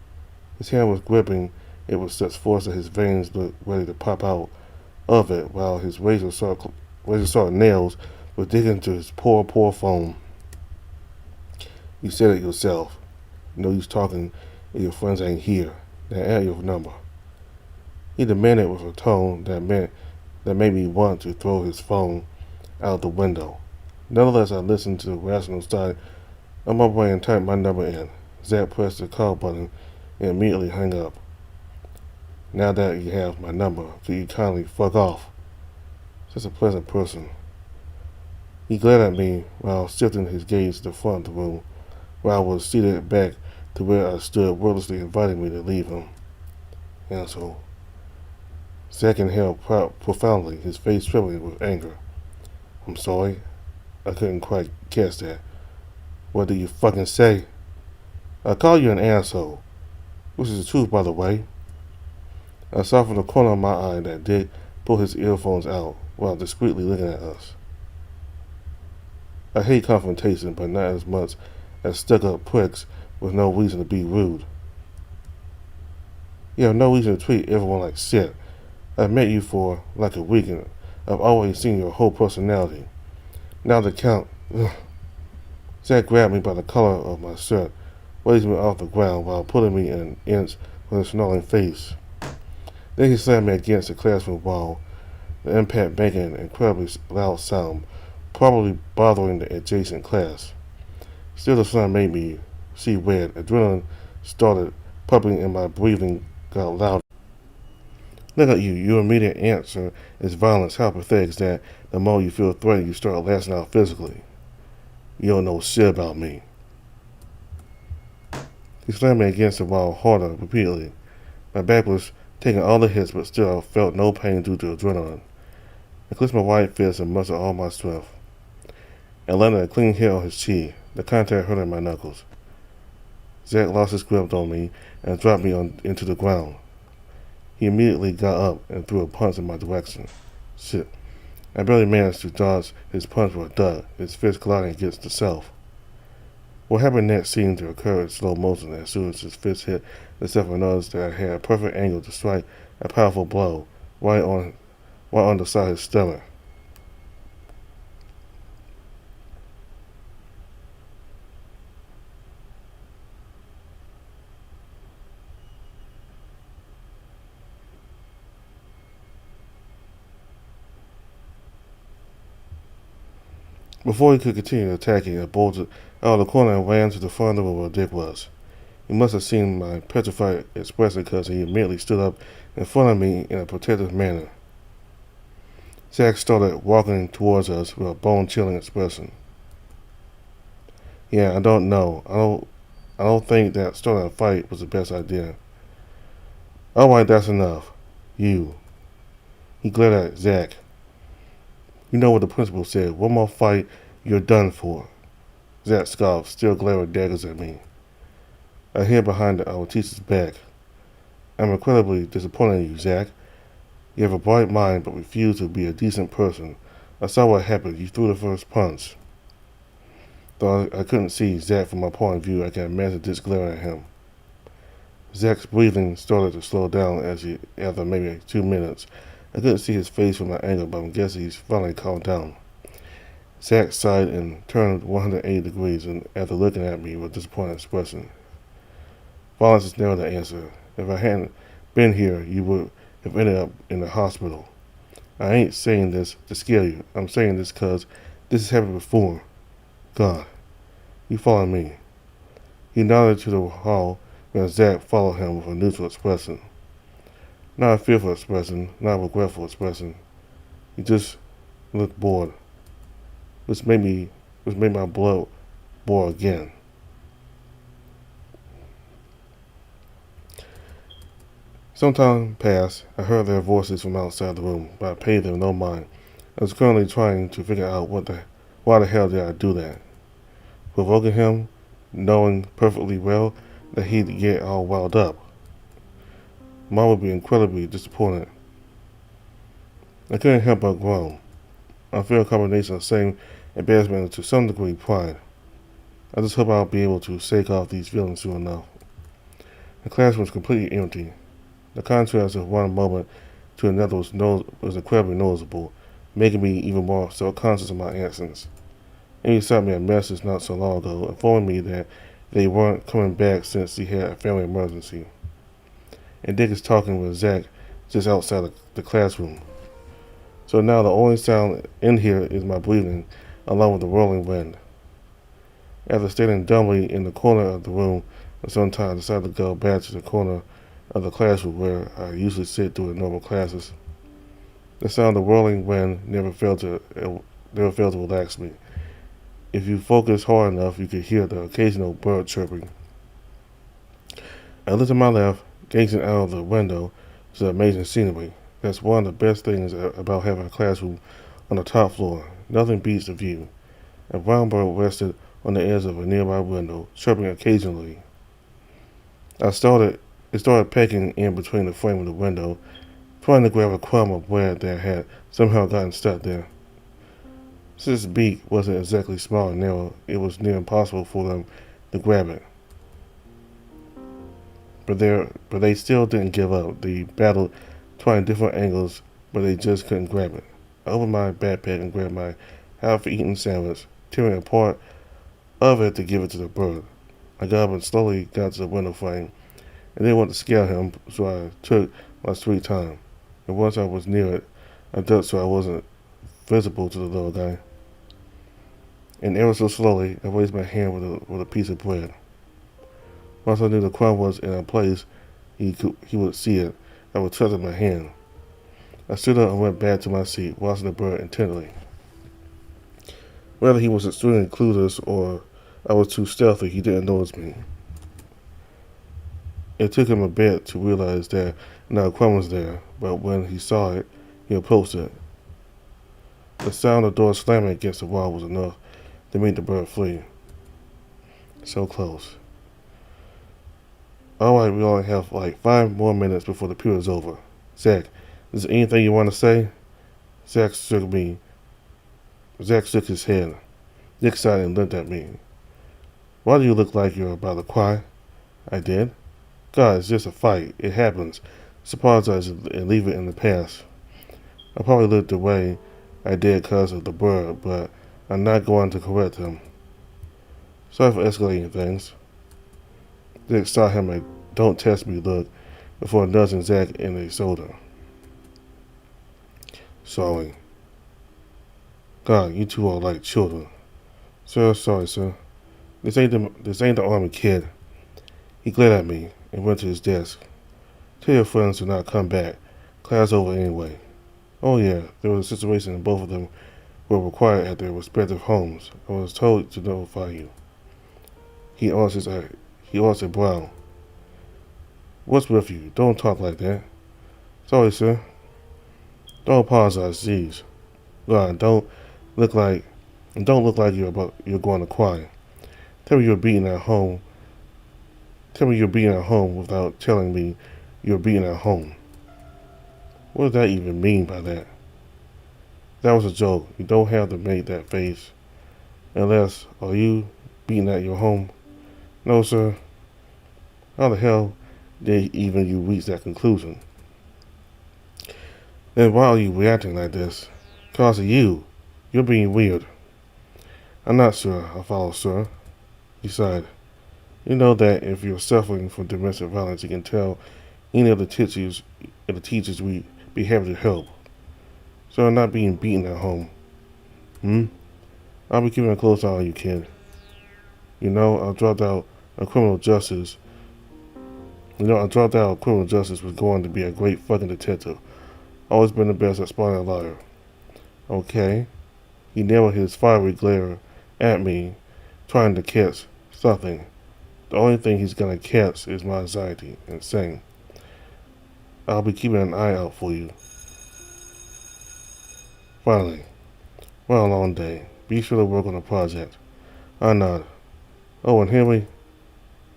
His hand was gripping it with such force that his veins looked ready to pop out of it, while his razor-sharp nails were digging into his poor phone. You said it yourself. You know you's talking and your friends ain't here. Now add your number. He demanded with a tone that made me want to throw his phone out the window. Nevertheless, I listened to the rational side of my brain and typed my number in. Zach pressed the call button and immediately hung up. Now that you have my number, could you kindly fuck off? Such a pleasant person. He glared at me while shifting his gaze to the front of the room, where I was seated back to where I stood, wordlessly inviting me to leave him. Asshole. Zach inhaled profoundly, his face trembling with anger. I'm sorry. I couldn't quite catch that. What did you fucking say? I call you an asshole. Which is the truth, by the way. I saw from the corner of my eye that Dick pulled his earphones out while discreetly looking at us. I hate confrontation, but not as much as stuck-up pricks with no reason to be rude. You have no reason to treat everyone like shit. I've met you for like a week and I've always seen your whole personality. Now the count... Zach grabbed me by the collar of my shirt, raised me off the ground while putting me in an inch from his snarling face. Then he slammed me against the classroom wall, the impact making an incredibly loud sound, probably bothering the adjacent class. Still, the slam made me see red. Adrenaline started pumping and my breathing got louder. Look at you. Your immediate answer is violence. How pathetic is that? The moment you feel threatened, you start lashing out physically. You don't know shit about me. He slammed me against the wall harder, repeatedly. My back was taking all the hits, but still I felt no pain due to adrenaline. I clenched my white fist and mustered all my strength. I landed a clean hit on his cheek, the contact hurting my knuckles. Zach lost his grip on me and dropped me into the ground. He immediately got up and threw a punch in my direction. Shit. I barely managed to dodge his punch with a duck, his fist colliding against the shelf. What happened next seemed to occur in slow motion as soon as his fist hit the shelf. I noticed that I had a perfect angle to strike a powerful blow right on the side of his stomach. Before he could continue attacking, I bolted out of the corner and ran to the front of the room where Dick was. He must have seen my petrified expression because he immediately stood up in front of me in a protective manner. Zach started walking towards us with a bone-chilling expression. Yeah, I don't know. I don't think that starting a fight was the best idea. Alright, that's enough. You. He glared at Zach. You know what the principal said. One more fight, you're done for. Zach scoffed, still glaring daggers at me. I hid behind our teacher's back. I'm incredibly disappointed in you, Zach. You have a bright mind but refuse to be a decent person. I saw what happened. You threw the first punch. Though I couldn't see Zach from my point of view, I can imagine this glaring at him. Zach's breathing started to slow down after maybe 2 minutes. I couldn't see his face from my angle, but I'm guessing he's finally calmed down. Zach sighed and turned 180 degrees and after looking at me with a disappointed expression. Violence is never the answer. If I hadn't been here, you would have ended up in the hospital. I ain't saying this to scare you. I'm saying this because this has happened before. God, you follow me. He nodded to the hall when Zach followed him with a neutral expression. Not a fearful expression, not a regretful expression. He just looked bored, which made my blood boil again. Some time passed. I heard their voices from outside the room, but I paid them no mind. I was currently trying to figure out why the hell did I do that? Provoking him, knowing perfectly well that he'd get all wound up. Mom would be incredibly disappointed. I couldn't help but groan. I feel a combination of shame, embarrassment, and to some degree pride. I just hope I'll be able to shake off these feelings soon enough. The classroom was completely empty. The contrast of one moment to another was incredibly noticeable, making me even more self-conscious of my actions. Amy sent me a message not so long ago informing me that they weren't coming back since he had a family emergency. And Dick is talking with Zach just outside the classroom. So now the only sound in here is my breathing, along with the rolling wind. After standing dumbly in the corner of the room, I sometimes decided to go back to the corner of the classroom where I usually sit during normal classes. The sound of the whirling wind never failed to relax me. If you focus hard enough, you could hear the occasional bird chirping. I looked to my left, gazing out of the window to the amazing scenery. That's one of the best things about having a classroom on the top floor. Nothing beats the view. A brown bird rested on the edge of a nearby window, chirping occasionally. It started pecking in between the frame of the window, trying to grab a crumb of bread that had somehow gotten stuck there. Since its beak wasn't exactly small and narrow, it was near impossible for them to grab it. But they still didn't give up. They battled, trying different angles, but they just couldn't grab it. I opened my backpack and grabbed my half-eaten sandwich, tearing a part of it to give it to the bird. I got up and slowly got to the window frame. I didn't want to scare him, so I took my sweet time. And once I was near it, I ducked so I wasn't visible to the little guy. And ever so slowly, I raised my hand with a piece of bread. Once I knew the crumb was in a place he would see it, I would trust my hand. I stood up and went back to my seat, watching the bird intently. Whether he was extremely clueless or I was too stealthy, he didn't notice me. It took him a bit to realize that no crumb was there, but when he saw it, he approached it. The sound of the door slamming against the wall was enough to make the bird flee. So close. Alright, we only have like 5 more minutes before the period is over. Zach, is there anything you want to say? Zach shook his head. Dick sighed and looked at me. Why do you look like you're about to cry? I did. God, it's just a fight. It happens. Just apologize and leave it in the past. I probably looked the way I did because of the bird, but I'm not going to correct him. Sorry for escalating things. Dick saw him a don't test me look before nudging Zach in the shoulder. Sorry. God, you two are like children. Sir, sorry, sir. This ain't the army kid. He glared at me and went to his desk. Tell your friends to not come back. Class over anyway. Oh yeah, there was a situation and both of them were required at their respective homes. I was told to notify you. He answered Brown. What's with you? Don't talk like that. Sorry, sir. Don't apologize, jeez. God, don't look like you're going to cry. Tell me you're beaten at home. Tell me you're beaten at home without telling me you're beaten at home. What does that even mean by that? That was a joke. You don't have to make that face. Unless, are you beaten at your home? No, sir. How the hell did even you reach that conclusion? Then why are you reacting like this? Because of you. You're being weird. I'm not sure I follow, sir. He sighed. You know that if you're suffering from domestic violence, you can tell any of the teachers we be happy to help. So I'm not being beaten at home. I'll be keeping a close eye on you, kid. You know, I dropped out of criminal justice was going to be a great fucking detective. Always been the best at spotting a liar. Okay. He narrowed his fiery glare at me, trying to catch something. The only thing he's gonna catch is my anxiety and saying, I'll be keeping an eye out for you. Finally. Well, a long day. Be sure to work on the project. I nod. Oh, and Henry,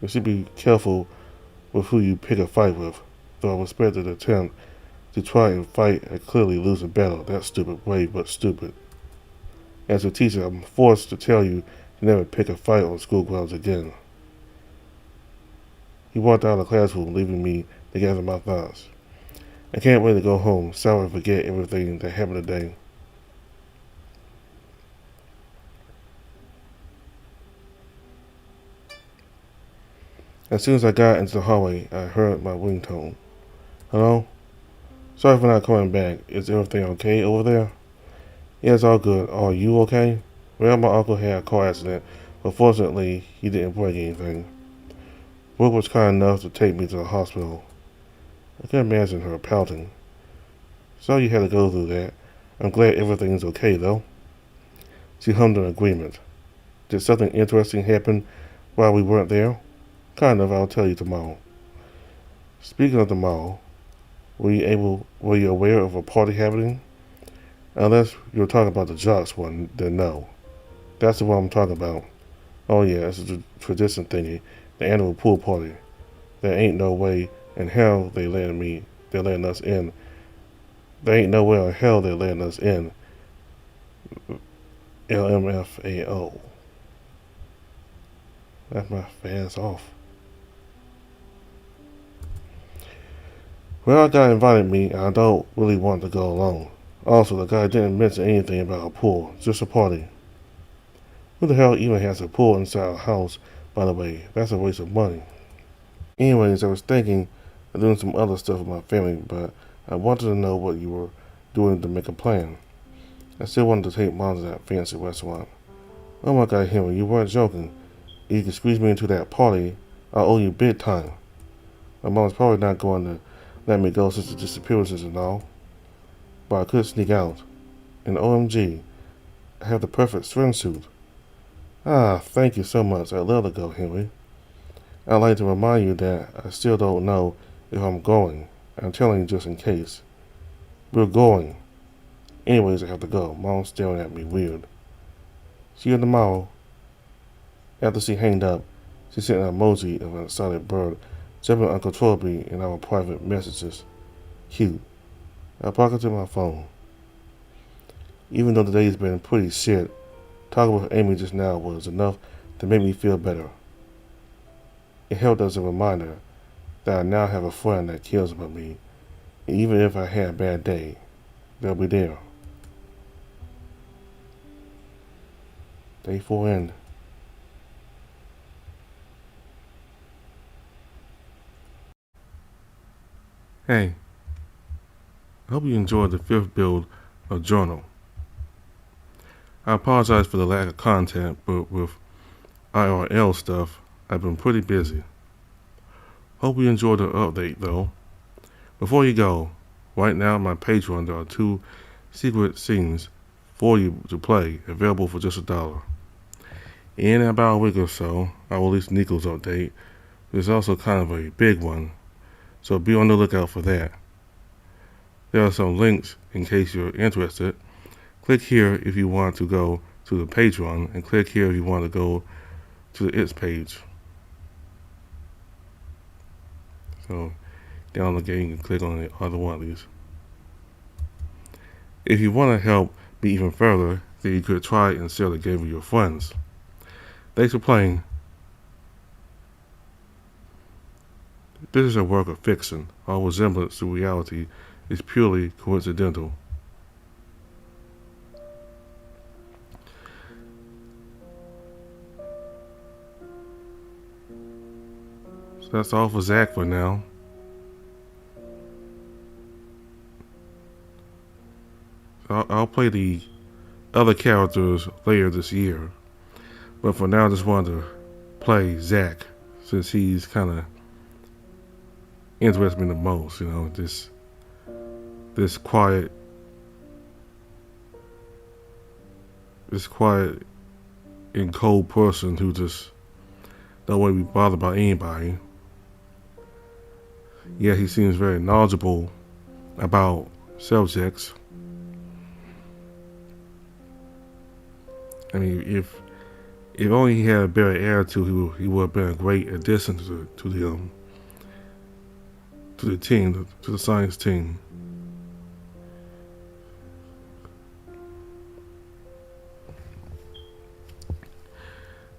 you should be careful with who you pick a fight with, though I respect the attempt to try and fight a clearly losing battle. That's stupid, brave but stupid. As a teacher, I'm forced to tell you to never pick a fight on school grounds again. He walked out of the classroom, leaving me to gather my thoughts. I can't wait to go home, sour and forget everything that happened today. As soon as I got into the hallway, I heard my ringtone. Hello? Sorry for not calling back. Is everything okay over there? Yeah, it's all good. Are you okay? Well, my uncle had a car accident, but fortunately, he didn't break anything. Brooke was kind enough to take me to the hospital. I can imagine her pouting. Sorry you had to go through that. I'm glad everything's okay, though. She hummed in agreement. Did something interesting happen while we weren't there? Kind of, I'll tell you tomorrow. Speaking of tomorrow, were you aware of a party happening? Unless you're talking about the Jocks one, then no. That's the one I'm talking about. Oh yeah, it's a tradition thingy, the annual pool party. There ain't no way in hell they're letting us in. There ain't no way in hell they're letting us in. LMFAO. That's my fans off. Well, a guy invited me, and I don't really want to go alone. Also, the guy didn't mention anything about a pool, just a party. Who the hell even has a pool inside a house, by the way? That's a waste of money. Anyways, I was thinking of doing some other stuff with my family, but I wanted to know what you were doing to make a plan. I still wanted to take Mom to that fancy restaurant. Oh my God, Henry, you weren't joking. If you could squeeze me into that party, I'll owe you big time. My mom's probably not going to let me go since the disappearances and all. But I could sneak out. And OMG, I have the perfect swimsuit. Ah, thank you so much. I'd love to go, Henry. I'd like to remind you that I still don't know if I'm going. I'm telling you just in case. We're going. Anyways, I have to go. Mom's staring at me weird. See you tomorrow. After she hanged up, she sent an emoji of an excited bird jumping uncontrollably in our private messages. Cute. I pocketed my phone. Even though the day's been pretty shit, talking with Amy just now was enough to make me feel better. It helped as a reminder that I now have a friend that cares about me, and even if I had a bad day, they'll be there. Day 4 end. Hey, I hope you enjoyed the 5th build of Journal. I apologize for the lack of content, but with IRL stuff, I've been pretty busy. Hope you enjoyed the update, though. Before you go, right now on my Patreon there are 2 secret scenes for you to play, available for just $1. In about a week or so, I will release Nico's update. It's also kind of a big one, so be on the lookout for that. There are some links in case you're interested. Click here if you want to go to the Patreon, and click here if you want to go to the It's page. So down again, you can click on the other one of these. If you want to help me even further, then you could try and share the game with your friends. Thanks for playing. This is a work of fiction. All resemblance to reality is purely coincidental. So that's all for Zach for now. I'll play the other characters later this year. But for now, I just wanted to play Zach, since he's kind of interests me the most, this quiet and cold person who just don't want to be bothered by anybody. Yet he seems very knowledgeable about subjects. I mean, if only he had a better attitude, he would have been a great addition to the team, to the science team.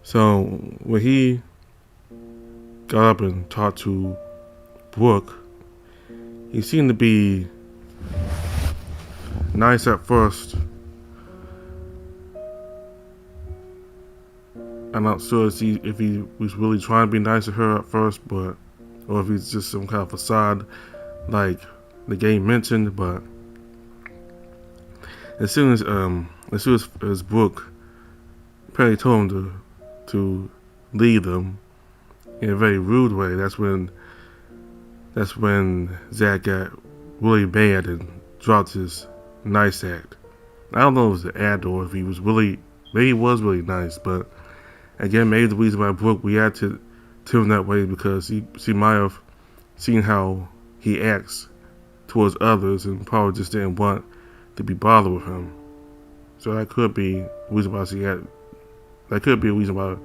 So when he got up and talked to Brooke, he seemed to be nice at first. I'm not sure if he was really trying to be nice to her at first, or if he's just some kind of facade, like the game mentioned. But as soon as Brooke apparently told him to leave them in a very rude way, that's when Zach got really mad and dropped his nice act. I don't know if it was an act or if maybe he was really nice, but again, maybe the reason why Brooke reacted to him that way is because she might have seen how he acts towards others and probably just didn't want to be bothered with him. So that could be a reason why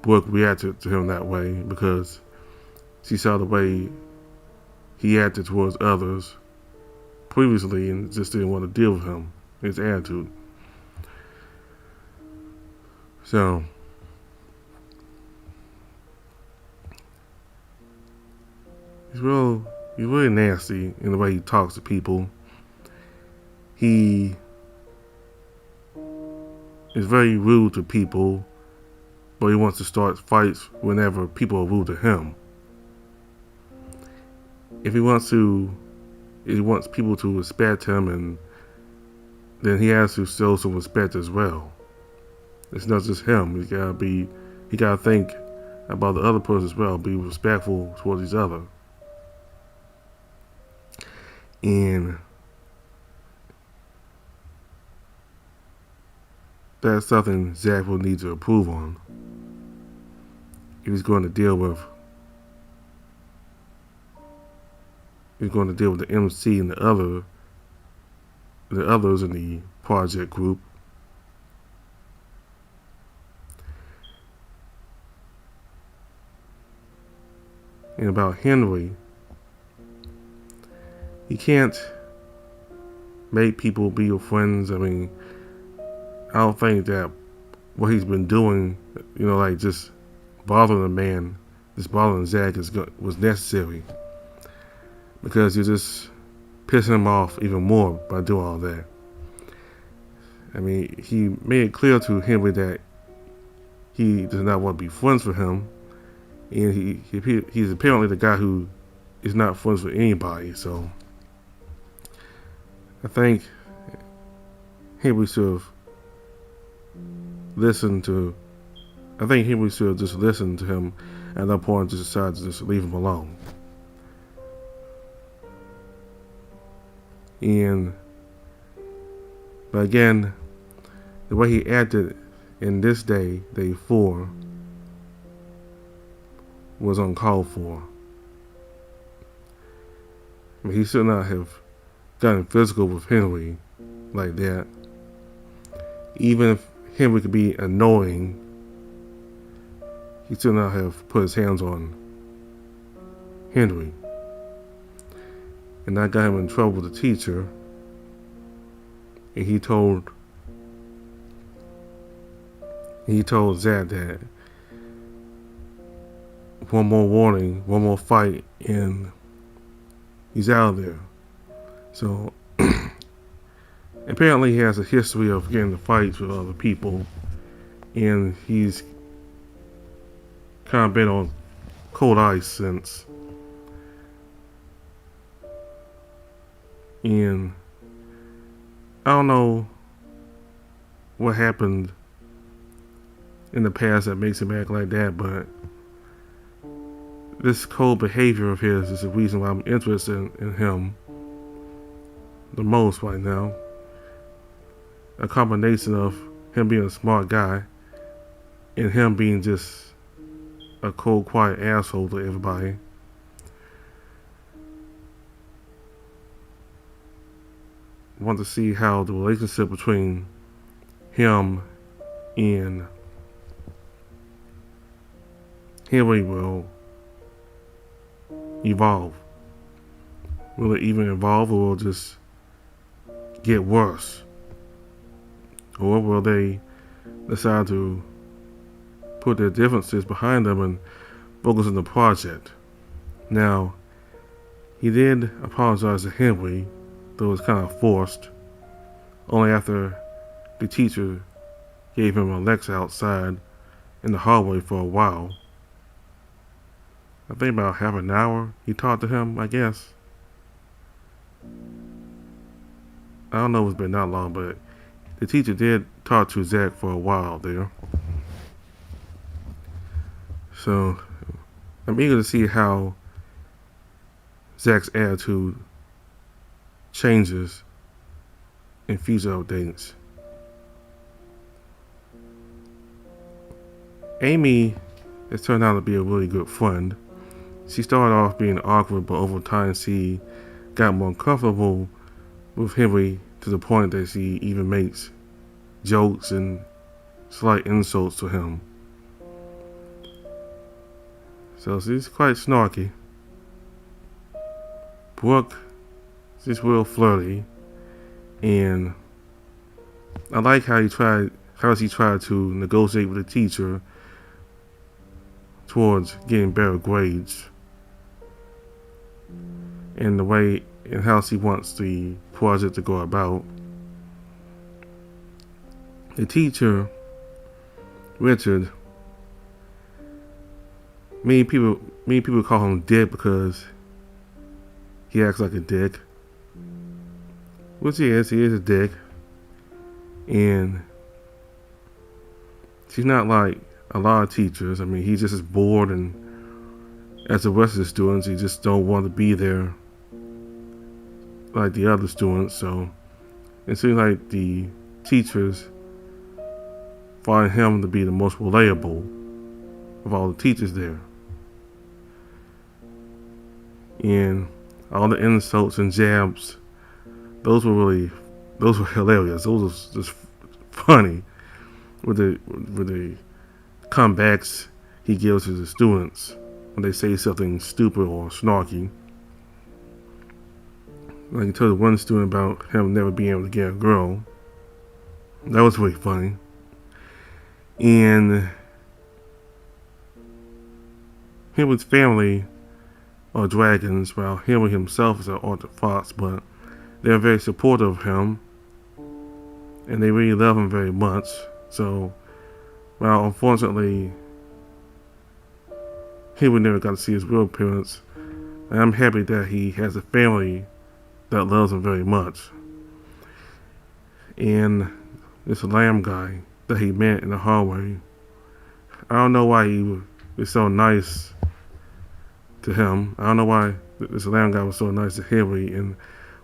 Brooke reacted to him that way, because she saw the way he acted towards others previously and just didn't want to deal with him, his attitude. So he's really nasty in the way he talks to people. He is very rude to people, but he wants to start fights whenever people are rude to him. If he wants people to respect him, and then he has to show some respect as well. It's not just him. He gotta think about the other person as well. Be respectful towards each other. And that's something Zach will need to improve on if he's going to deal with the MC and the others in the project group. And about Henry, he can't make people be your friends. I mean, I don't think that what he's been doing, like just bothering a man, just bothering Zach was necessary. Because you're just pissing him off even more by doing all that. I mean, he made it clear to Henry that he does not want to be friends with him, and he's apparently the guy who is not friends with anybody. So I think Henry should have listened to. I think Henry should have just listened to him at that point and just decided to just leave him alone. But again, the way he acted in this day 4, was uncalled for. I mean, he should not have gotten physical with Henry like that. Even if Henry could be annoying, he should not have put his hands on Henry. And that got him in trouble with the teacher. And he told Zach that one more warning, one more fight, and he's out of there. So apparently he has a history of getting into fights with other people, and he's kind of been on cold ice since. And I don't know what happened in the past that makes him act like that, but this cold behavior of his is the reason why I'm interested in him the most right now. A combination of him being a smart guy and him being just a cold, quiet asshole to everybody. I want to see how the relationship between him and Henry will evolve. Will it even evolve, or will it just get worse? Or will they decide to put their differences behind them and focus on the project. Now, he did apologize to Henry, though it was kind of forced, only after the teacher gave him a lecture outside in the hallway for a while. I think about half an hour he talked to him, I guess. I don't know if it's been that long, but the teacher did talk to Zach for a while there. So, I'm eager to see how Zach's attitude changes in future updates. Amy has turned out to be a really good friend. She started off being awkward, but over time she got more comfortable with Henry to the point that she even makes jokes and slight insults to him. So she's quite snarky. Brooke is real flirty, and I like how she tried to negotiate with the teacher towards getting better grades, and the way and how she wants the project to go about. The teacher, Richard, many people call him Dick because he acts like a dick, which he is a dick, and she's not like a lot of teachers. I mean, he's just as bored and as the rest of the students, he just don't want to be there like the other students. So it seems like the teachers find him to be the most relatable of all the teachers there. And all the insults and jabs, those were hilarious. Those were just funny with the comebacks he gives to the students when they say something stupid or snarky. Like he told one student about him never being able to get a girl. That was really funny. And Henry's family are dragons, while Henry himself is an Arthur Fox, but they're very supportive of him, and they really love him very much. So, well, unfortunately, Henry never got to see his real parents, and I'm happy that he has a family that loves him very much. And this Lamb guy that he met in the hallway, I don't know why he was so nice to him. I don't know why this Lamb guy was so nice to Henry, and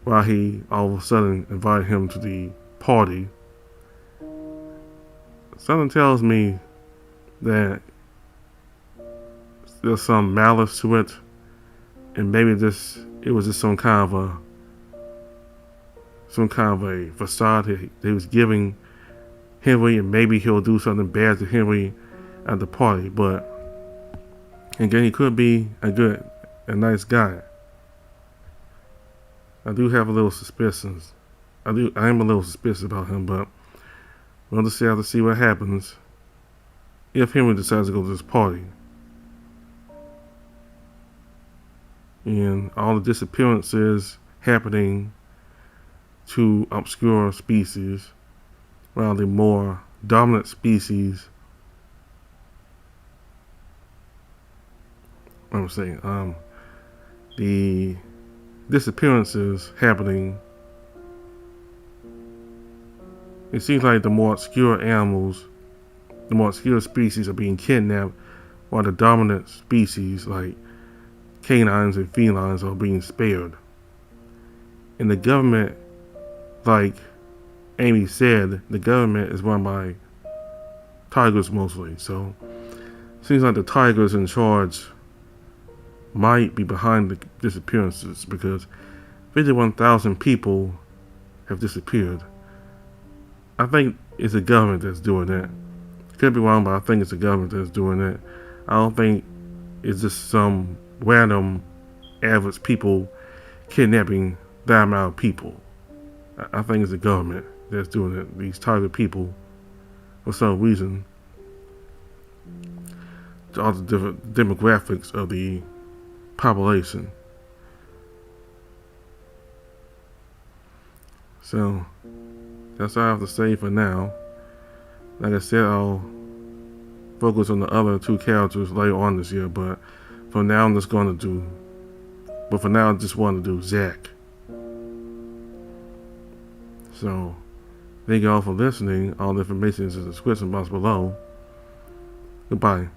why he all of a sudden invited him to the party. Something tells me that there's some malice to it, and maybe it was just some kind of a facade he was giving Henry, and maybe he'll do something bad to Henry at the party. But again, he could be a nice guy. I do have a little suspicions. I am a little suspicious about him, but we'll just have to see what happens if Henry decides to go to this party. And all the disappearances happening to obscure species, while the more dominant species, the disappearances happening, it seems like the more obscure animals, the more obscure species are being kidnapped, while the dominant species like canines and felines are being spared. And the government, like Amy said, the government is run by tigers mostly. So it seems like the tigers in charge might be behind the disappearances, because 51,000 people have disappeared. I think it's the government that's doing that. Could be wrong, but I think it's the government that's doing that. I don't think it's just some random average people kidnapping that amount of people. I think it's the government that's doing it. These target people, for some reason, all the different demographics of the population. So that's all I have to say for now. Like I said, I'll focus on the other two characters later on this year, but for now I just want to do Zack. So thank you all for listening. All the information is in the description box below. Goodbye.